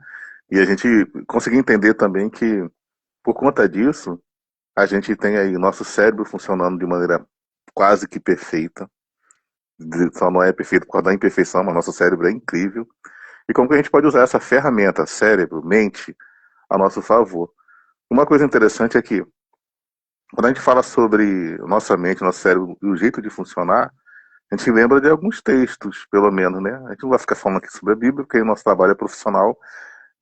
Speaker 1: E a gente conseguir entender também que, por conta disso, a gente tem aí nosso cérebro funcionando de maneira quase que perfeita. Só não é perfeito por causa da imperfeição, mas nosso cérebro é incrível. E como que a gente pode usar essa ferramenta, cérebro, mente, a nosso favor. Uma coisa interessante é que, quando a gente fala sobre nossa mente, nosso cérebro e o jeito de funcionar, a gente lembra de alguns textos, pelo menos, né? A gente não vai ficar falando aqui sobre a Bíblia, porque o nosso trabalho é profissional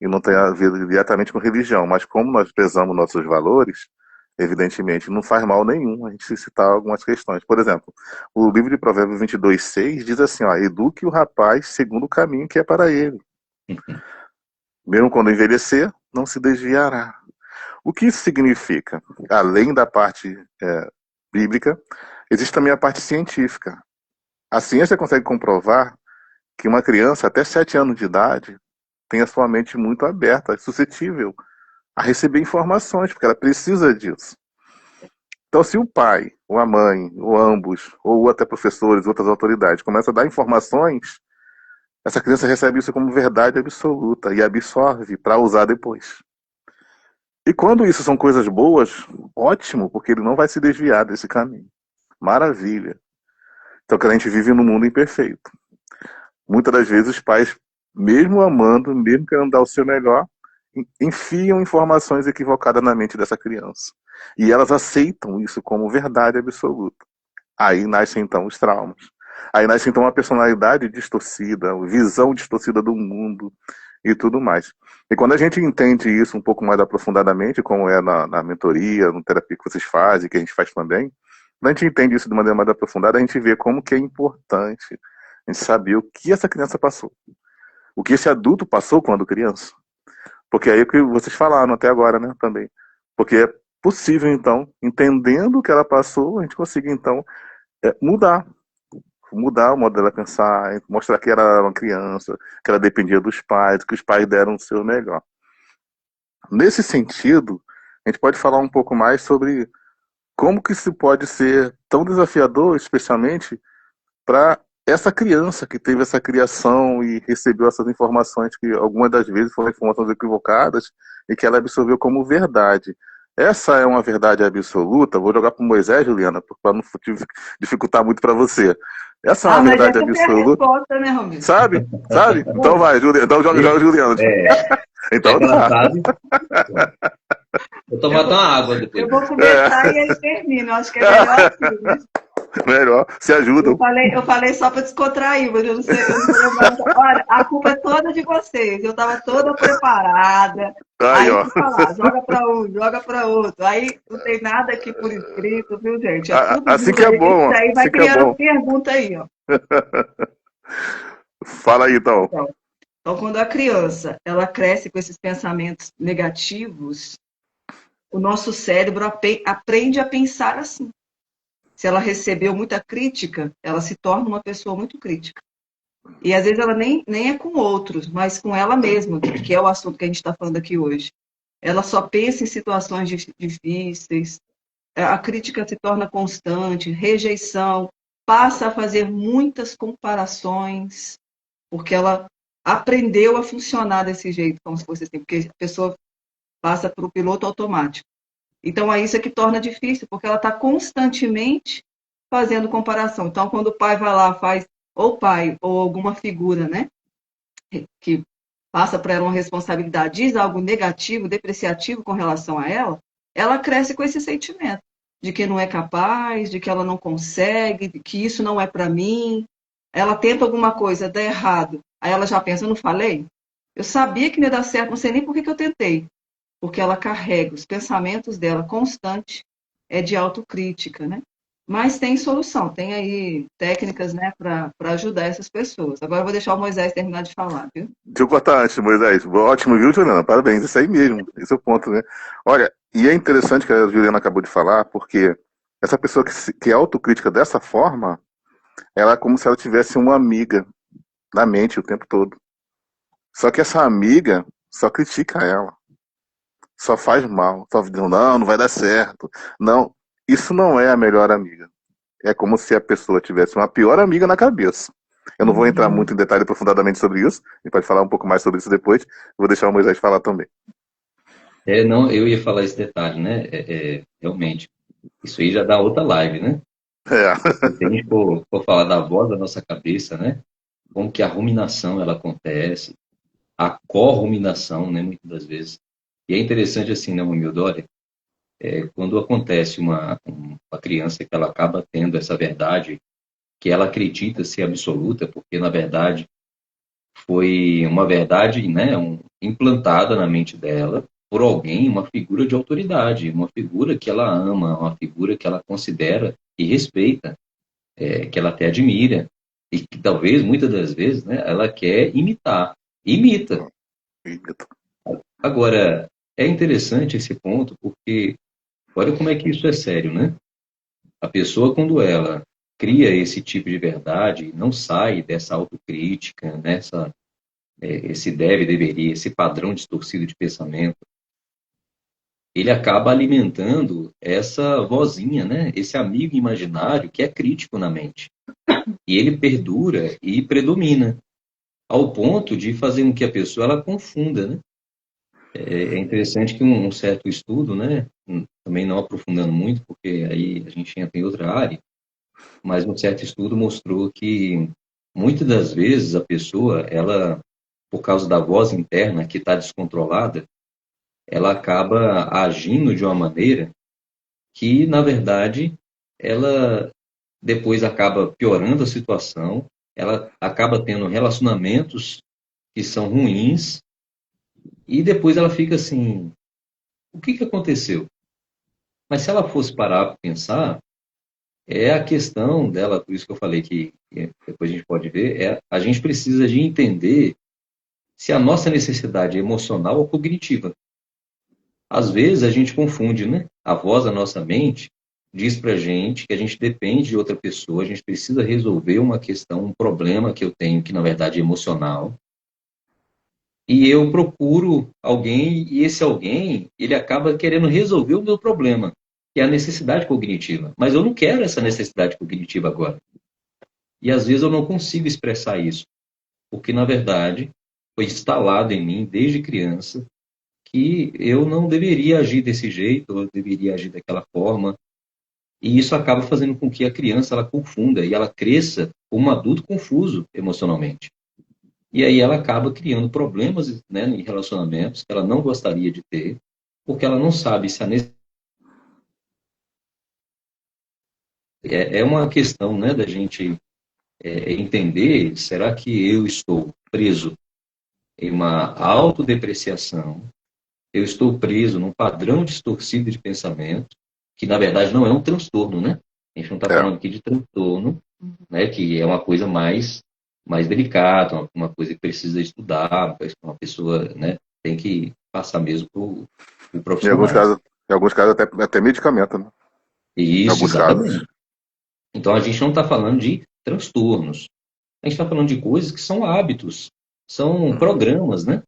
Speaker 1: e não tem a ver diretamente com religião. Mas como nós prezamos nossos valores, evidentemente não faz mal nenhum a gente citar algumas questões. Por exemplo, o livro de Provérbios 22:6 diz assim, eduque o rapaz segundo o caminho que é para ele. Mesmo quando envelhecer, não se desviará. O que isso significa? Além da parte bíblica, existe também a parte científica. A ciência consegue comprovar que uma criança até 7 anos de idade tem a sua mente muito aberta, suscetível a receber informações, porque ela precisa disso. Então, se o pai, ou a mãe, ou ambos, ou até professores, outras autoridades, começam a dar informações, essa criança recebe isso como verdade absoluta e absorve para usar depois. E quando isso são coisas boas, ótimo, porque ele não vai se desviar desse caminho. Maravilha. Então, que a gente vive num mundo imperfeito. Muitas das vezes os pais, mesmo amando, mesmo querendo dar o seu melhor, enfiam informações equivocadas na mente dessa criança. E elas aceitam isso como verdade absoluta. Aí nascem então os traumas. Aí nasce então uma personalidade distorcida, visão distorcida do mundo e tudo mais. E quando a gente entende isso um pouco mais aprofundadamente, como é na mentoria, no terapia que vocês fazem, que a gente faz também, quando a gente entende isso de maneira mais aprofundada, a gente vê como que é importante a gente saber o que essa criança passou. O que esse adulto passou quando criança. Porque aí é o que vocês falaram até agora, né, também. Porque é possível, então, entendendo o que ela passou, a gente conseguir, então, mudar o modo dela pensar, mostrar que ela era uma criança, que ela dependia dos pais, que os pais deram o seu melhor. Nesse sentido, a gente pode falar um pouco mais sobre como que isso pode ser tão desafiador, especialmente para essa criança que teve essa criação e recebeu essas informações que algumas das vezes foram informações equivocadas e que ela absorveu como verdade. Essa é uma verdade absoluta. Vou jogar para o Moisés, Juliana, para não dificultar muito para você. Essa é uma
Speaker 3: Mas
Speaker 1: verdade
Speaker 3: essa foi a
Speaker 1: absoluta.
Speaker 3: resposta, né, Romildo?
Speaker 1: Sabe? Sabe? Então vai, Juliana. Então joga, Juliana. Então
Speaker 2: Já que ela
Speaker 1: tá.
Speaker 2: sabe, vou tomar até uma água depois.
Speaker 3: Eu vou começar e aí termino. Eu acho que é melhor assim, né?
Speaker 1: Melhor, se ajudam.
Speaker 3: Eu falei só para descontrair, mas eu não sei, eu não vou levar. Olha, a culpa é toda de vocês. Eu estava toda preparada.
Speaker 1: Aí,
Speaker 3: Aí
Speaker 1: ó.
Speaker 3: fui falar, joga para um, joga para outro. Aí não tem nada aqui por escrito, viu, gente? É tudo
Speaker 1: Assim que
Speaker 3: duro
Speaker 1: é
Speaker 3: aí. Isso
Speaker 1: bom,
Speaker 3: daí vai
Speaker 1: assim que é
Speaker 3: criando
Speaker 1: bom.
Speaker 3: pergunta aí, ó.
Speaker 1: Fala aí, então.
Speaker 3: Então, então, quando a criança ela cresce com esses pensamentos negativos, o nosso cérebro aprende a pensar assim. Se ela recebeu muita crítica, ela se torna uma pessoa muito crítica. E às vezes ela nem é com outros, mas com ela mesma, que é o assunto que a gente está falando aqui hoje. Ela só pensa em situações difíceis, a crítica se torna constante, rejeição, passa a fazer muitas comparações, porque ela aprendeu a funcionar desse jeito, como se fosse assim, porque a pessoa passa para o piloto automático. Então, é isso que torna difícil, porque ela está constantemente fazendo comparação. Então, quando o pai vai lá, faz, ou o pai, ou alguma figura, né, que passa para ela uma responsabilidade, diz algo negativo, depreciativo com relação a ela cresce com esse sentimento de que não é capaz, de que ela não consegue, de que isso não é para mim. Ela tenta alguma coisa, dá errado. Aí ela já pensa, eu não falei? Eu sabia que não ia dar certo, não sei nem por que eu tentei. Porque ela carrega os pensamentos dela constante, é de autocrítica, né? Mas tem solução, tem aí técnicas, né, para ajudar essas pessoas. Agora eu vou deixar o Moisés terminar de falar, viu?
Speaker 1: Deixa eu cortar antes, Moisés. Ótimo, viu, Juliana? Parabéns, isso aí mesmo. Esse é o ponto, né? Olha, e é interessante que a Juliana acabou de falar, porque essa pessoa que é autocrítica dessa forma, ela é como se ela tivesse uma amiga na mente o tempo todo. Só que essa amiga só critica ela, só faz mal, só dizendo, não, não vai dar certo. Não, isso não é a melhor amiga. É como se a pessoa tivesse uma pior amiga na cabeça. Eu não vou entrar
Speaker 3: Uhum.
Speaker 1: muito em detalhe aprofundadamente sobre isso, a gente pode falar um pouco mais sobre isso depois. Vou deixar o Moisés falar também.
Speaker 2: Não, eu ia falar esse detalhe, né? Realmente, isso aí já dá outra live, né?
Speaker 1: É.
Speaker 2: Se a gente for falar da voz da nossa cabeça, né? Como que a ruminação ela acontece, a corruminação, né? Muitas das vezes. E é interessante assim, né, Romildo? Olha, quando acontece uma criança que ela acaba tendo essa verdade, que ela acredita ser absoluta, porque na verdade foi uma verdade, né, implantada na mente dela por alguém, uma figura de autoridade, uma figura que ela ama, uma figura que ela considera e respeita, que ela até admira, e que talvez, muitas das vezes, né, ela quer imitar. Imita. Agora, é interessante esse ponto, porque olha como é que isso é sério, né? A pessoa, quando ela cria esse tipo de verdade, não sai dessa autocrítica, esse deve, deveria, esse padrão distorcido de pensamento, ele acaba alimentando essa vozinha, né? Esse amigo imaginário que é crítico na mente. E ele perdura e predomina, ao ponto de fazer com que a pessoa ela confunda, né? É interessante que um certo estudo, né? Também não aprofundando muito, porque aí a gente entra em outra área, mas um certo estudo mostrou que muitas das vezes a pessoa, ela, por causa da voz interna que está descontrolada, ela acaba agindo de uma maneira que, na verdade, ela depois acaba piorando a situação, ela acaba tendo relacionamentos que são ruins, e depois ela fica assim: o que que aconteceu? Mas se ela fosse parar para pensar, é a questão dela, por isso que eu falei que depois a gente pode ver, a gente precisa de entender se a nossa necessidade é emocional ou cognitiva. Às vezes a gente confunde, né? A voz da nossa mente diz pra gente que a gente depende de outra pessoa, a gente precisa resolver uma questão, um problema que eu tenho, que na verdade é emocional, e eu procuro alguém, e esse alguém, ele acaba querendo resolver o meu problema, que é a necessidade cognitiva. Mas eu não quero essa necessidade cognitiva agora. E às vezes eu não consigo expressar isso, porque na verdade foi instalado em mim desde criança que eu não deveria agir desse jeito, eu deveria agir daquela forma. E isso acaba fazendo com que a criança ela confunda e ela cresça como um adulto confuso emocionalmente. e aí ela acaba criando problemas, né, em relacionamentos que ela não gostaria de ter, porque ela não sabe se a é uma questão, né, da gente entender, será que eu estou preso em uma autodepreciação, eu estou preso num padrão distorcido de pensamento, que na verdade não é um transtorno, né? A gente não está
Speaker 1: É,
Speaker 2: falando aqui de transtorno, né, que é uma coisa mais delicada, uma coisa que precisa estudar, uma pessoa, né, tem que passar mesmo para o
Speaker 1: em alguns
Speaker 2: profissionais.
Speaker 1: casos, em alguns casos até medicamento, né? Em
Speaker 2: Isso,
Speaker 1: alguns casos.
Speaker 2: exatamente. Então a gente não está falando de transtornos, a gente está falando de coisas que são hábitos, são
Speaker 1: Uhum.
Speaker 2: programas, né?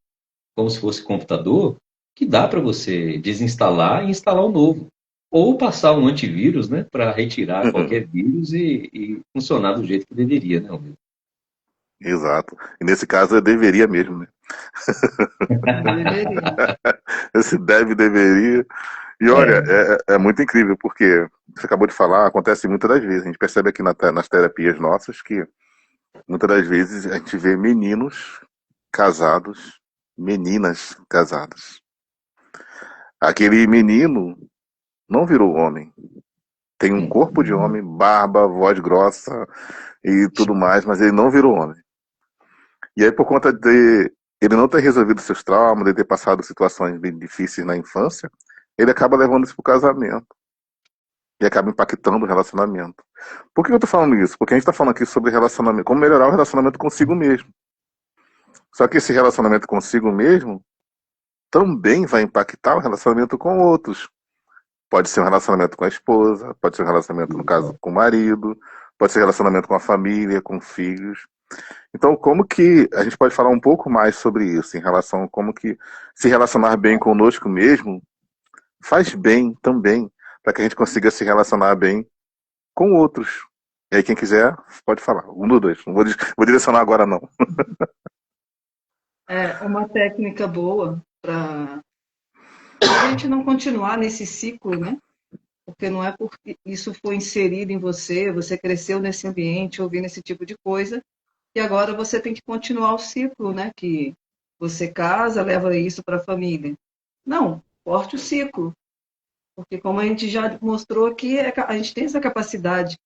Speaker 2: Como se fosse computador, que dá para você desinstalar e instalar um novo. Ou passar um antivírus, né, para retirar qualquer vírus e funcionar do jeito que deveria, né, Almeida?
Speaker 1: Exato. E nesse caso eu deveria mesmo, né?
Speaker 3: Deveria.
Speaker 1: Esse deveria. E olha,
Speaker 2: É.
Speaker 1: é muito incrível, porque você acabou de falar, acontece muitas das vezes. A gente percebe aqui nas terapias nossas que muitas das vezes a gente vê meninos casados, meninas casadas. Aquele menino não virou homem. Tem um corpo de
Speaker 2: Uhum.
Speaker 1: homem, barba, voz grossa e tudo mais, mas ele não virou homem. E aí, por conta de ele não ter resolvido seus traumas, de ter passado situações bem difíceis na infância, ele acaba levando isso pro casamento e acaba impactando o relacionamento. Por que eu tô falando isso? Porque a gente tá falando aqui sobre relacionamento, como melhorar o relacionamento consigo mesmo. Só que esse relacionamento consigo mesmo também vai impactar o relacionamento com outros. Pode ser um relacionamento com a esposa, pode ser um relacionamento, no caso, com o marido, pode ser um relacionamento com a família, com filhos. Então, como que a gente pode falar um pouco mais sobre isso, em relação a como que se relacionar bem conosco mesmo faz bem também, para que a gente consiga se relacionar bem com outros. E aí, quem quiser, pode falar. Um dos dois. Não vou direcionar agora, não.
Speaker 3: É uma técnica boa para a gente não continuar nesse ciclo, né? Porque não é porque isso foi inserido em você, você cresceu nesse ambiente, ouvindo esse tipo de coisa, e agora você tem que continuar o ciclo, né? Que você casa, leva isso para a família. Não, corte o ciclo, porque como a gente já mostrou aqui, a gente tem essa capacidade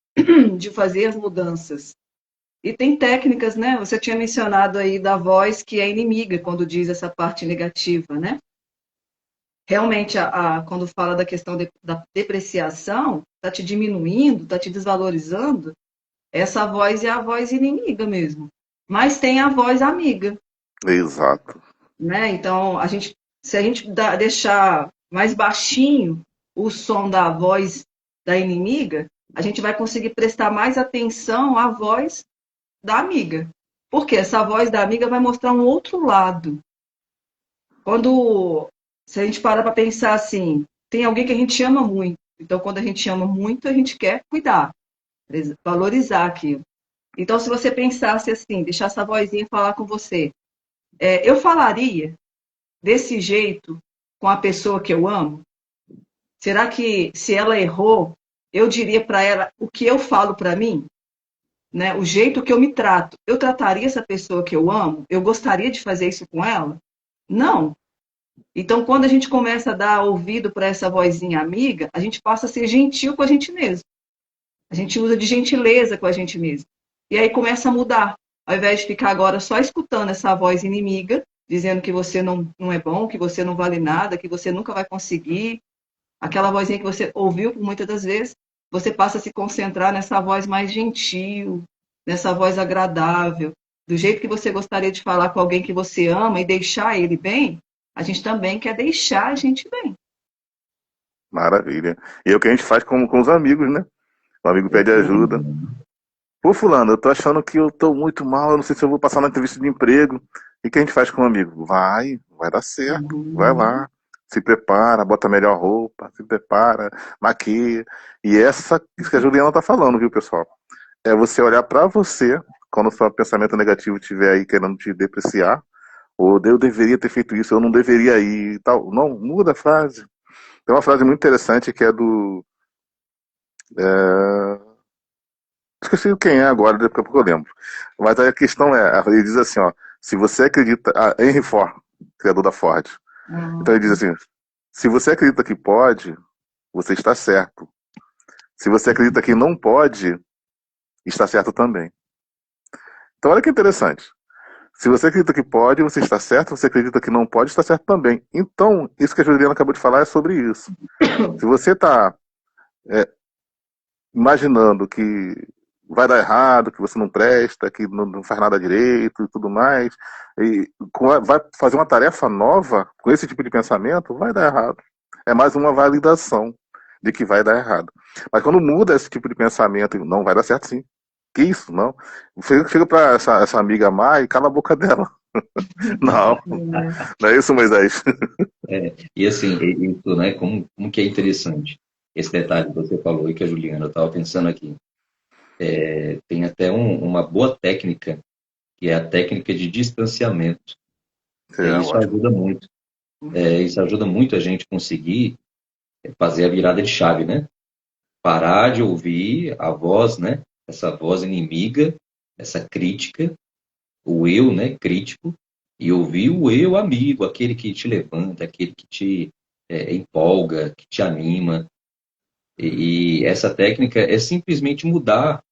Speaker 3: de fazer as mudanças. E tem técnicas, né? Você tinha mencionado aí da voz que é inimiga quando diz essa parte negativa, né? Realmente, quando fala da questão da depreciação, está te diminuindo, está te desvalorizando, essa voz é a voz inimiga mesmo. Mas tem a voz amiga,
Speaker 1: Exato.
Speaker 3: né? Então, se a gente deixar mais baixinho o som da voz da inimiga, a gente vai conseguir prestar mais atenção à voz da amiga. Porque essa voz da amiga vai mostrar um outro lado. Quando, se a gente parar para pensar assim, tem alguém que a gente ama muito. Então, quando a gente ama muito, a gente quer cuidar, valorizar aquilo. Então, se você pensasse assim, deixar essa vozinha falar com você, eu falaria desse jeito com a pessoa que eu amo? Será que se ela errou, eu diria para ela o que eu falo para mim? Né? O jeito que eu me trato. Eu trataria essa pessoa que eu amo? Eu gostaria de fazer isso com ela? Não. Então, quando a gente começa a dar ouvido para essa vozinha amiga, a gente passa a ser gentil com a gente mesmo. A gente usa de gentileza com a gente mesmo. E aí começa a mudar. Ao invés de ficar agora só escutando essa voz inimiga, dizendo que você não é bom, que você não vale nada, que você nunca vai conseguir, aquela vozinha que você ouviu por muitas das vezes, você passa a se concentrar nessa voz mais gentil, nessa voz agradável, do jeito que você gostaria de falar com alguém que você ama e deixar ele bem, a gente também quer deixar a gente bem.
Speaker 1: Maravilha. E é o que a gente faz com os amigos, né? O amigo pede ajuda. Pô, fulano, eu tô achando que eu tô muito mal, eu não sei se eu vou passar na entrevista de emprego. E o que a gente faz com o amigo? Vai dar certo. Vai
Speaker 3: Uhum.
Speaker 1: lá. Se prepara, bota a melhor roupa, se prepara, maquia. E isso que a Juliana tá falando, viu, pessoal? É você olhar pra você, quando o seu pensamento negativo estiver aí querendo te depreciar, ou eu deveria ter feito isso, eu não deveria ir e tal. Não, muda a frase. Tem uma frase muito interessante que é do. Esqueci quem é agora, daqui a pouco eu lembro. Mas a questão é, ele diz assim, ó, Se você acredita. Henry Ford, criador da Ford. Então ele diz assim: se você acredita que pode, você está certo. Se você acredita que não pode, está certo também. Então olha que interessante. Se você acredita que pode, você está certo. Se você acredita que não pode, está certo também. Então, isso que a Juliana acabou de falar é sobre isso. Se você está imaginando que vai dar errado, que você não presta, que não faz nada direito e tudo mais, e vai fazer uma tarefa nova com esse tipo de pensamento, vai dar errado. É mais uma validação de que vai dar errado. Mas quando muda esse tipo de pensamento, não vai dar certo sim. Que isso, não. Chega para essa amiga má e cala a boca dela. Não, não é isso, Moisés.
Speaker 2: E assim, isso, né, como que é interessante esse detalhe que você falou e que a Juliana, eu estava pensando aqui. Tem até uma boa técnica, que é a técnica de distanciamento. Isso
Speaker 1: Ótimo.
Speaker 2: ajuda muito. Isso ajuda muito a gente conseguir fazer a virada de chave, né? Parar de ouvir a voz, né? Essa voz inimiga, essa crítica, o eu, né? Crítico, e ouvir o eu amigo, aquele que te levanta, aquele que te empolga, que te anima. E essa técnica é simplesmente mudar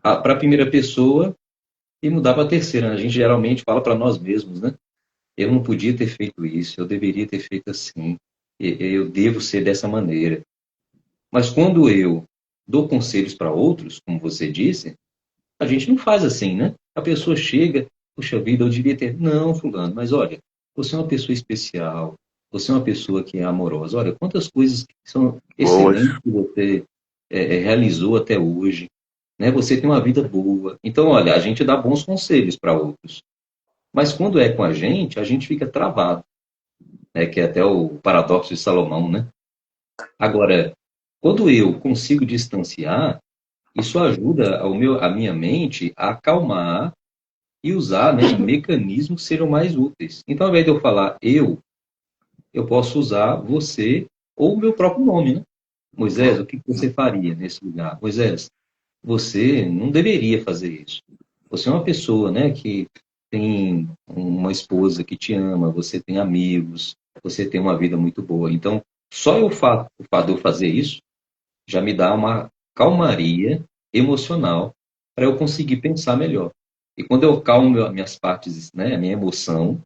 Speaker 2: para a primeira pessoa e mudar para a terceira, né? A gente geralmente fala para nós mesmos, né? Eu não podia ter feito isso, eu deveria ter feito assim, eu devo ser dessa maneira. Mas quando eu dou conselhos para outros, como você disse, a gente não faz assim, né? A pessoa chega, puxa vida, eu devia ter. Não, fulano, mas olha, você é uma pessoa especial, você é uma pessoa que é amorosa. Olha, quantas coisas que são
Speaker 1: Boas.
Speaker 2: excelentes que você realizou até hoje, né? Você tem uma vida boa. Então, olha, a gente dá bons conselhos para outros. Mas quando é com a gente fica travado, né? Que é até o paradoxo de Salomão, né? Agora, quando eu consigo distanciar, isso ajuda a minha mente a acalmar e usar, né, mecanismos que sejam mais úteis. Então, ao invés de eu falar eu posso usar você ou o meu próprio nome, né? Moisés, o que você faria nesse lugar? Moisés, você não deveria fazer isso. Você é uma pessoa, né, que tem uma esposa que te ama, você tem amigos, você tem uma vida muito boa. Então, só o fato de eu fazer isso já me dá uma calmaria emocional para eu conseguir pensar melhor. E quando eu calmo minhas partes, né, a minha emoção,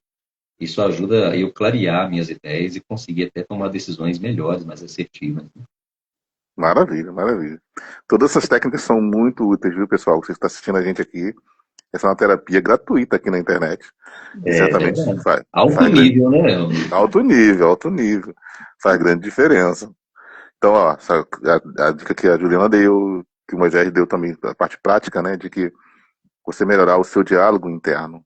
Speaker 2: isso ajuda a eu clarear minhas ideias e conseguir até tomar decisões melhores, mais assertivas.
Speaker 1: Maravilha, maravilha. Todas essas técnicas são muito úteis, viu, pessoal? Você está assistindo a gente aqui. Essa é uma terapia gratuita aqui na internet. E
Speaker 2: É
Speaker 1: certamente
Speaker 2: verdade.
Speaker 1: faz
Speaker 2: Alto
Speaker 1: grande,
Speaker 2: nível, né, amigo?
Speaker 1: alto nível, alto nível. Faz grande diferença. Então, ó, a dica que a Juliana deu, que o Moisés deu também, a parte prática, né, de que você melhorar o seu diálogo interno.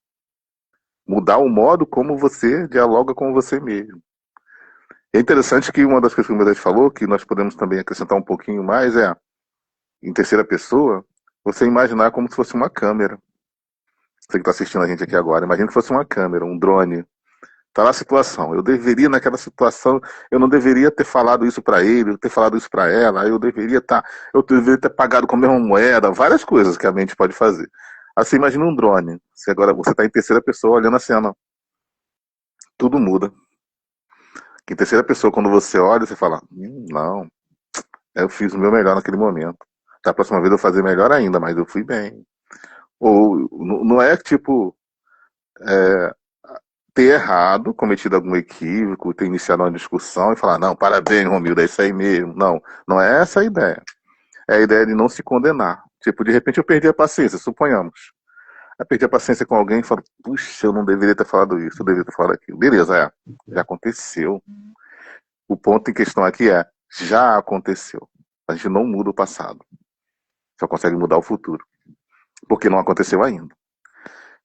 Speaker 1: Mudar o modo como você dialoga com você mesmo. É interessante que uma das coisas que o Moisés falou, que nós podemos também acrescentar um pouquinho mais, em terceira pessoa, você imaginar como se fosse uma câmera. Você que está assistindo a gente aqui agora, imagina que fosse uma câmera, um drone. Tá lá a situação. Eu deveria, naquela situação, eu não deveria ter falado isso para ele, ter falado isso para ela, eu deveria ter pagado com a mesma moeda, várias coisas que a mente pode fazer. Assim, imagina um drone. Se agora você está em terceira pessoa olhando a cena, tudo muda. Em terceira pessoa, quando você olha, você fala, não, eu fiz o meu melhor naquele momento. Da próxima vez eu vou fazer melhor ainda, mas eu fui bem. Ou não é tipo ter errado, cometido algum equívoco, ter iniciado uma discussão e falar, não, parabéns, Romildo, é isso aí mesmo. Não, não é essa a ideia. É a ideia de não se condenar. Tipo, de repente eu perdi a paciência, suponhamos. Eu perdi a paciência com alguém e falo, puxa, eu não deveria ter falado isso, eu deveria ter falado aquilo. Beleza, já aconteceu. O ponto em questão aqui já aconteceu. A gente não muda o passado. Só consegue mudar o futuro. Porque não aconteceu ainda.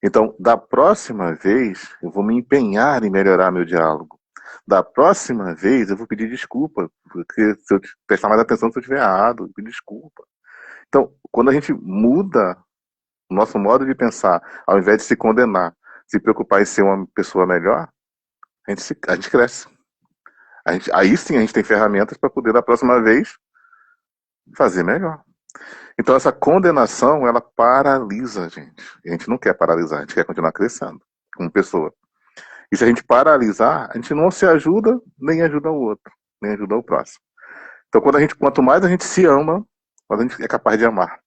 Speaker 1: Então, da próxima vez, eu vou me empenhar em melhorar meu diálogo. Da próxima vez, eu vou pedir desculpa, porque se eu prestar mais atenção se eu estiver errado, pedir desculpa. Então, quando a gente muda o nosso modo de pensar, ao invés de se condenar, se preocupar em ser uma pessoa melhor, a gente cresce. Aí sim a gente tem ferramentas para poder, da próxima vez, fazer melhor. Então essa condenação, ela paralisa a gente. E a gente não quer paralisar, a gente quer continuar crescendo como pessoa. E se a gente paralisar, a gente não se ajuda, nem ajuda o outro, nem ajuda o próximo. Então quanto mais a gente se ama, mais a gente é capaz de amar.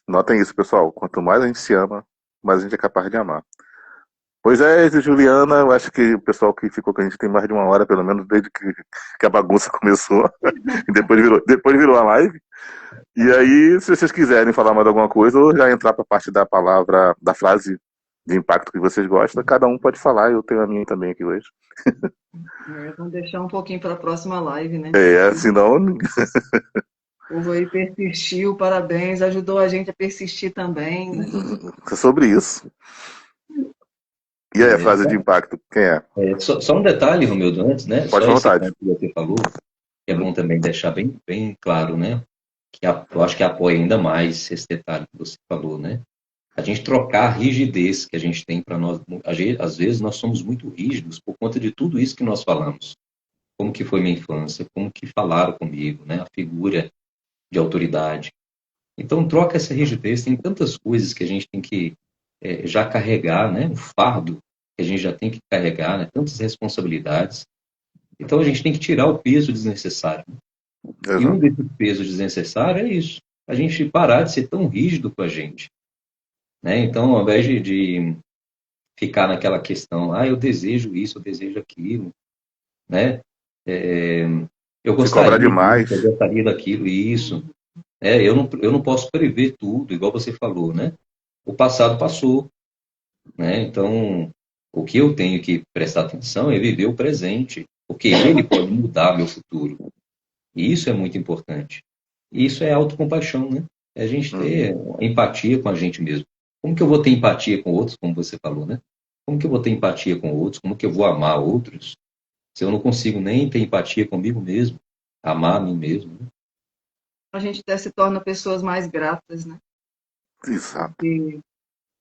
Speaker 1: Notem isso, pessoal. Quanto mais a gente se ama, mais a gente é capaz de amar. Pois é, Juliana, eu acho que o pessoal que ficou com a gente tem mais de uma hora, pelo menos, desde que a bagunça começou. E depois virou a live. E aí, se vocês quiserem falar mais alguma coisa, ou já entrar para a parte da palavra, da frase de impacto que vocês gostam, cada um pode falar. Eu tenho a minha também aqui hoje.
Speaker 3: Vamos deixar um pouquinho para a próxima live, né?
Speaker 1: Senão.
Speaker 3: O povo aí persistiu, parabéns, ajudou a gente a persistir também, né?
Speaker 1: É sobre isso. E aí, a frase de impacto, quem é?
Speaker 2: Só um detalhe, Romildo, antes, né?
Speaker 1: Pode
Speaker 2: Só
Speaker 1: à
Speaker 2: esse
Speaker 1: vontade.
Speaker 2: ponto que você falou, que é bom também deixar bem, bem claro, né? Eu acho que apoia ainda mais esse detalhe que você falou, né? A gente trocar a rigidez que a gente tem para nós. Às vezes nós somos muito rígidos por conta de tudo isso que nós falamos. Como que foi minha infância, como que falaram comigo, né? A figura de autoridade. Então troca essa rigidez, tem tantas coisas que a gente tem que já carregar, né? Um fardo que a gente já tem que carregar, né? Tantas responsabilidades. Então a gente tem que tirar o peso desnecessário. E um
Speaker 1: Exato.
Speaker 2: desses pesos desnecessários é isso. A gente parar de ser tão rígido com a gente. Né? Então, ao invés de ficar naquela questão, eu desejo isso, eu desejo aquilo, né? Eu
Speaker 1: Se cobrar
Speaker 2: gostaria disso,
Speaker 1: demais.
Speaker 2: eu gostaria daquilo, isso. Eu não posso prever tudo, igual você falou, né? O passado passou, né? Então, o que eu tenho que prestar atenção é viver o presente, porque ele pode mudar meu futuro. E isso é muito importante. E isso é autocompaixão, né? É a gente ter empatia com a gente mesmo. Como que eu vou ter empatia com outros, como você falou, né? Como que eu vou ter empatia com outros? Como que eu vou amar outros se eu não consigo nem ter empatia comigo mesmo? Amar a mim mesmo, né?
Speaker 3: A gente até se torna pessoas mais gratas, né?
Speaker 1: Exato.
Speaker 3: Porque,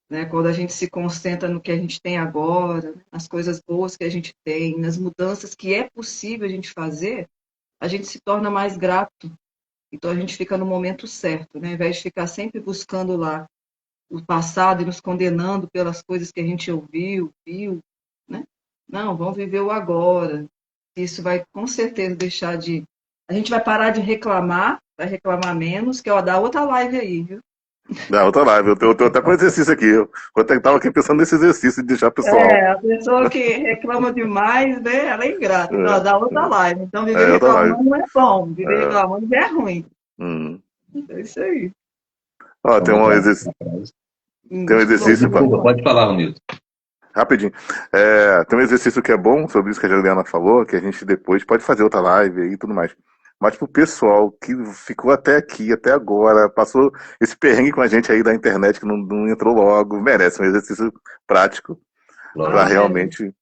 Speaker 3: né, quando a gente se concentra no que a gente tem agora, nas coisas boas que a gente tem, nas mudanças que é possível a gente fazer, a gente se torna mais grato. Então a gente fica no momento certo, né? Ao invés de ficar sempre buscando lá o passado e nos condenando pelas coisas que a gente ouviu, viu, né? Não, vamos viver o agora. Isso vai com certeza deixar de. A gente vai parar de reclamar, vai reclamar menos, que é dar outra live aí, viu?
Speaker 1: Não, outra live. Eu tô até com exercício aqui. Eu tava aqui pensando nesse exercício de deixar o pessoal.
Speaker 3: A pessoa que reclama demais, né? Ela é ingrata. Não, dá outra live. Então, viver
Speaker 1: Outra live.
Speaker 3: reclamando não é bom. Viver reclamando já é ruim. É isso aí.
Speaker 1: Ó, tem um exercício. Tem um exercício.
Speaker 2: Desculpa, pode falar, Romildo.
Speaker 1: Rapidinho. Tem um exercício que é bom sobre isso que a Juliana falou, que a gente depois pode fazer outra live aí e tudo mais. Mas pro pessoal que ficou até aqui, até agora, passou esse perrengue com a gente aí da internet que não entrou logo, merece um exercício prático para realmente.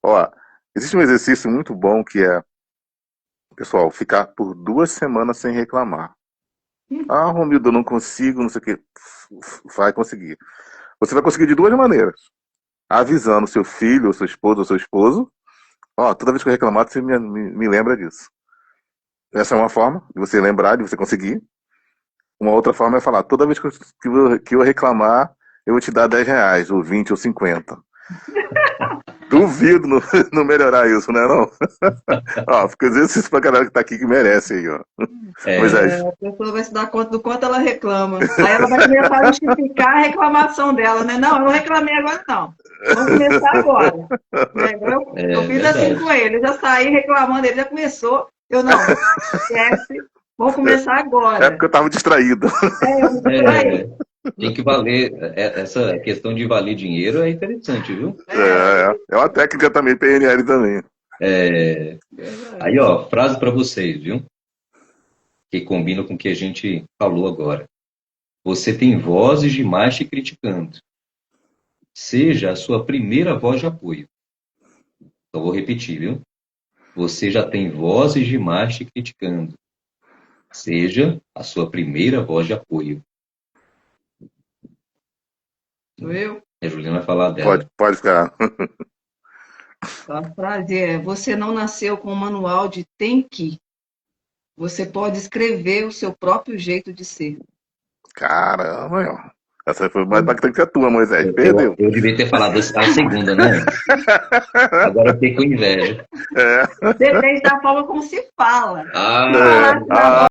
Speaker 1: Ó, existe um exercício muito bom que é, pessoal, ficar por 2 semanas sem reclamar. Romildo, eu não consigo, não sei o que. Vai conseguir. Você vai conseguir de 2 maneiras. Avisando seu filho, ou sua esposa, ou seu esposo. Toda vez que eu reclamar, você me lembra disso. Essa é uma forma de você lembrar, de você conseguir. Uma outra forma é falar, toda vez que eu reclamar, eu vou te dar R$10, ou 20, ou 50. Duvido não melhorar isso, né, não? Fica exercício pra galera que tá aqui que merece aí, ó.
Speaker 3: A pessoa vai se dar conta do quanto ela reclama. Aí ela vai começar a justificar a reclamação dela, né? Não, eu não reclamei agora, não. Vamos começar agora. Eu fiz assim com ele, eu já saí reclamando, ele já começou. Eu não, esquece, vamos começar agora.
Speaker 1: É porque eu tava distraído.
Speaker 3: Eu me distraí.
Speaker 2: Tem que valer, essa questão de valer dinheiro é interessante, viu?
Speaker 1: É uma técnica também, PNL também.
Speaker 2: Aí, ó, frase para vocês, viu? Que combina com o que a gente falou agora. Você tem vozes demais te criticando. Seja a sua primeira voz de apoio. Então, vou repetir, viu? Você já tem vozes demais te criticando. Seja a sua primeira voz de apoio.
Speaker 3: Sou eu?
Speaker 2: A Juliana vai falar dela.
Speaker 1: Pode ficar.
Speaker 3: A frase é: você não nasceu com um manual de tem que. Você pode escrever o seu próprio jeito de ser.
Speaker 1: Caramba, ó. Essa foi mais bacana que a tua, Moisés.
Speaker 2: Eu,
Speaker 1: Perdeu.
Speaker 2: eu devia ter falado a segunda, né? Agora eu fiquei com inveja.
Speaker 1: É.
Speaker 3: Depende da forma como se fala.
Speaker 2: Ah,
Speaker 1: É.
Speaker 3: Falar assim,
Speaker 1: Ah,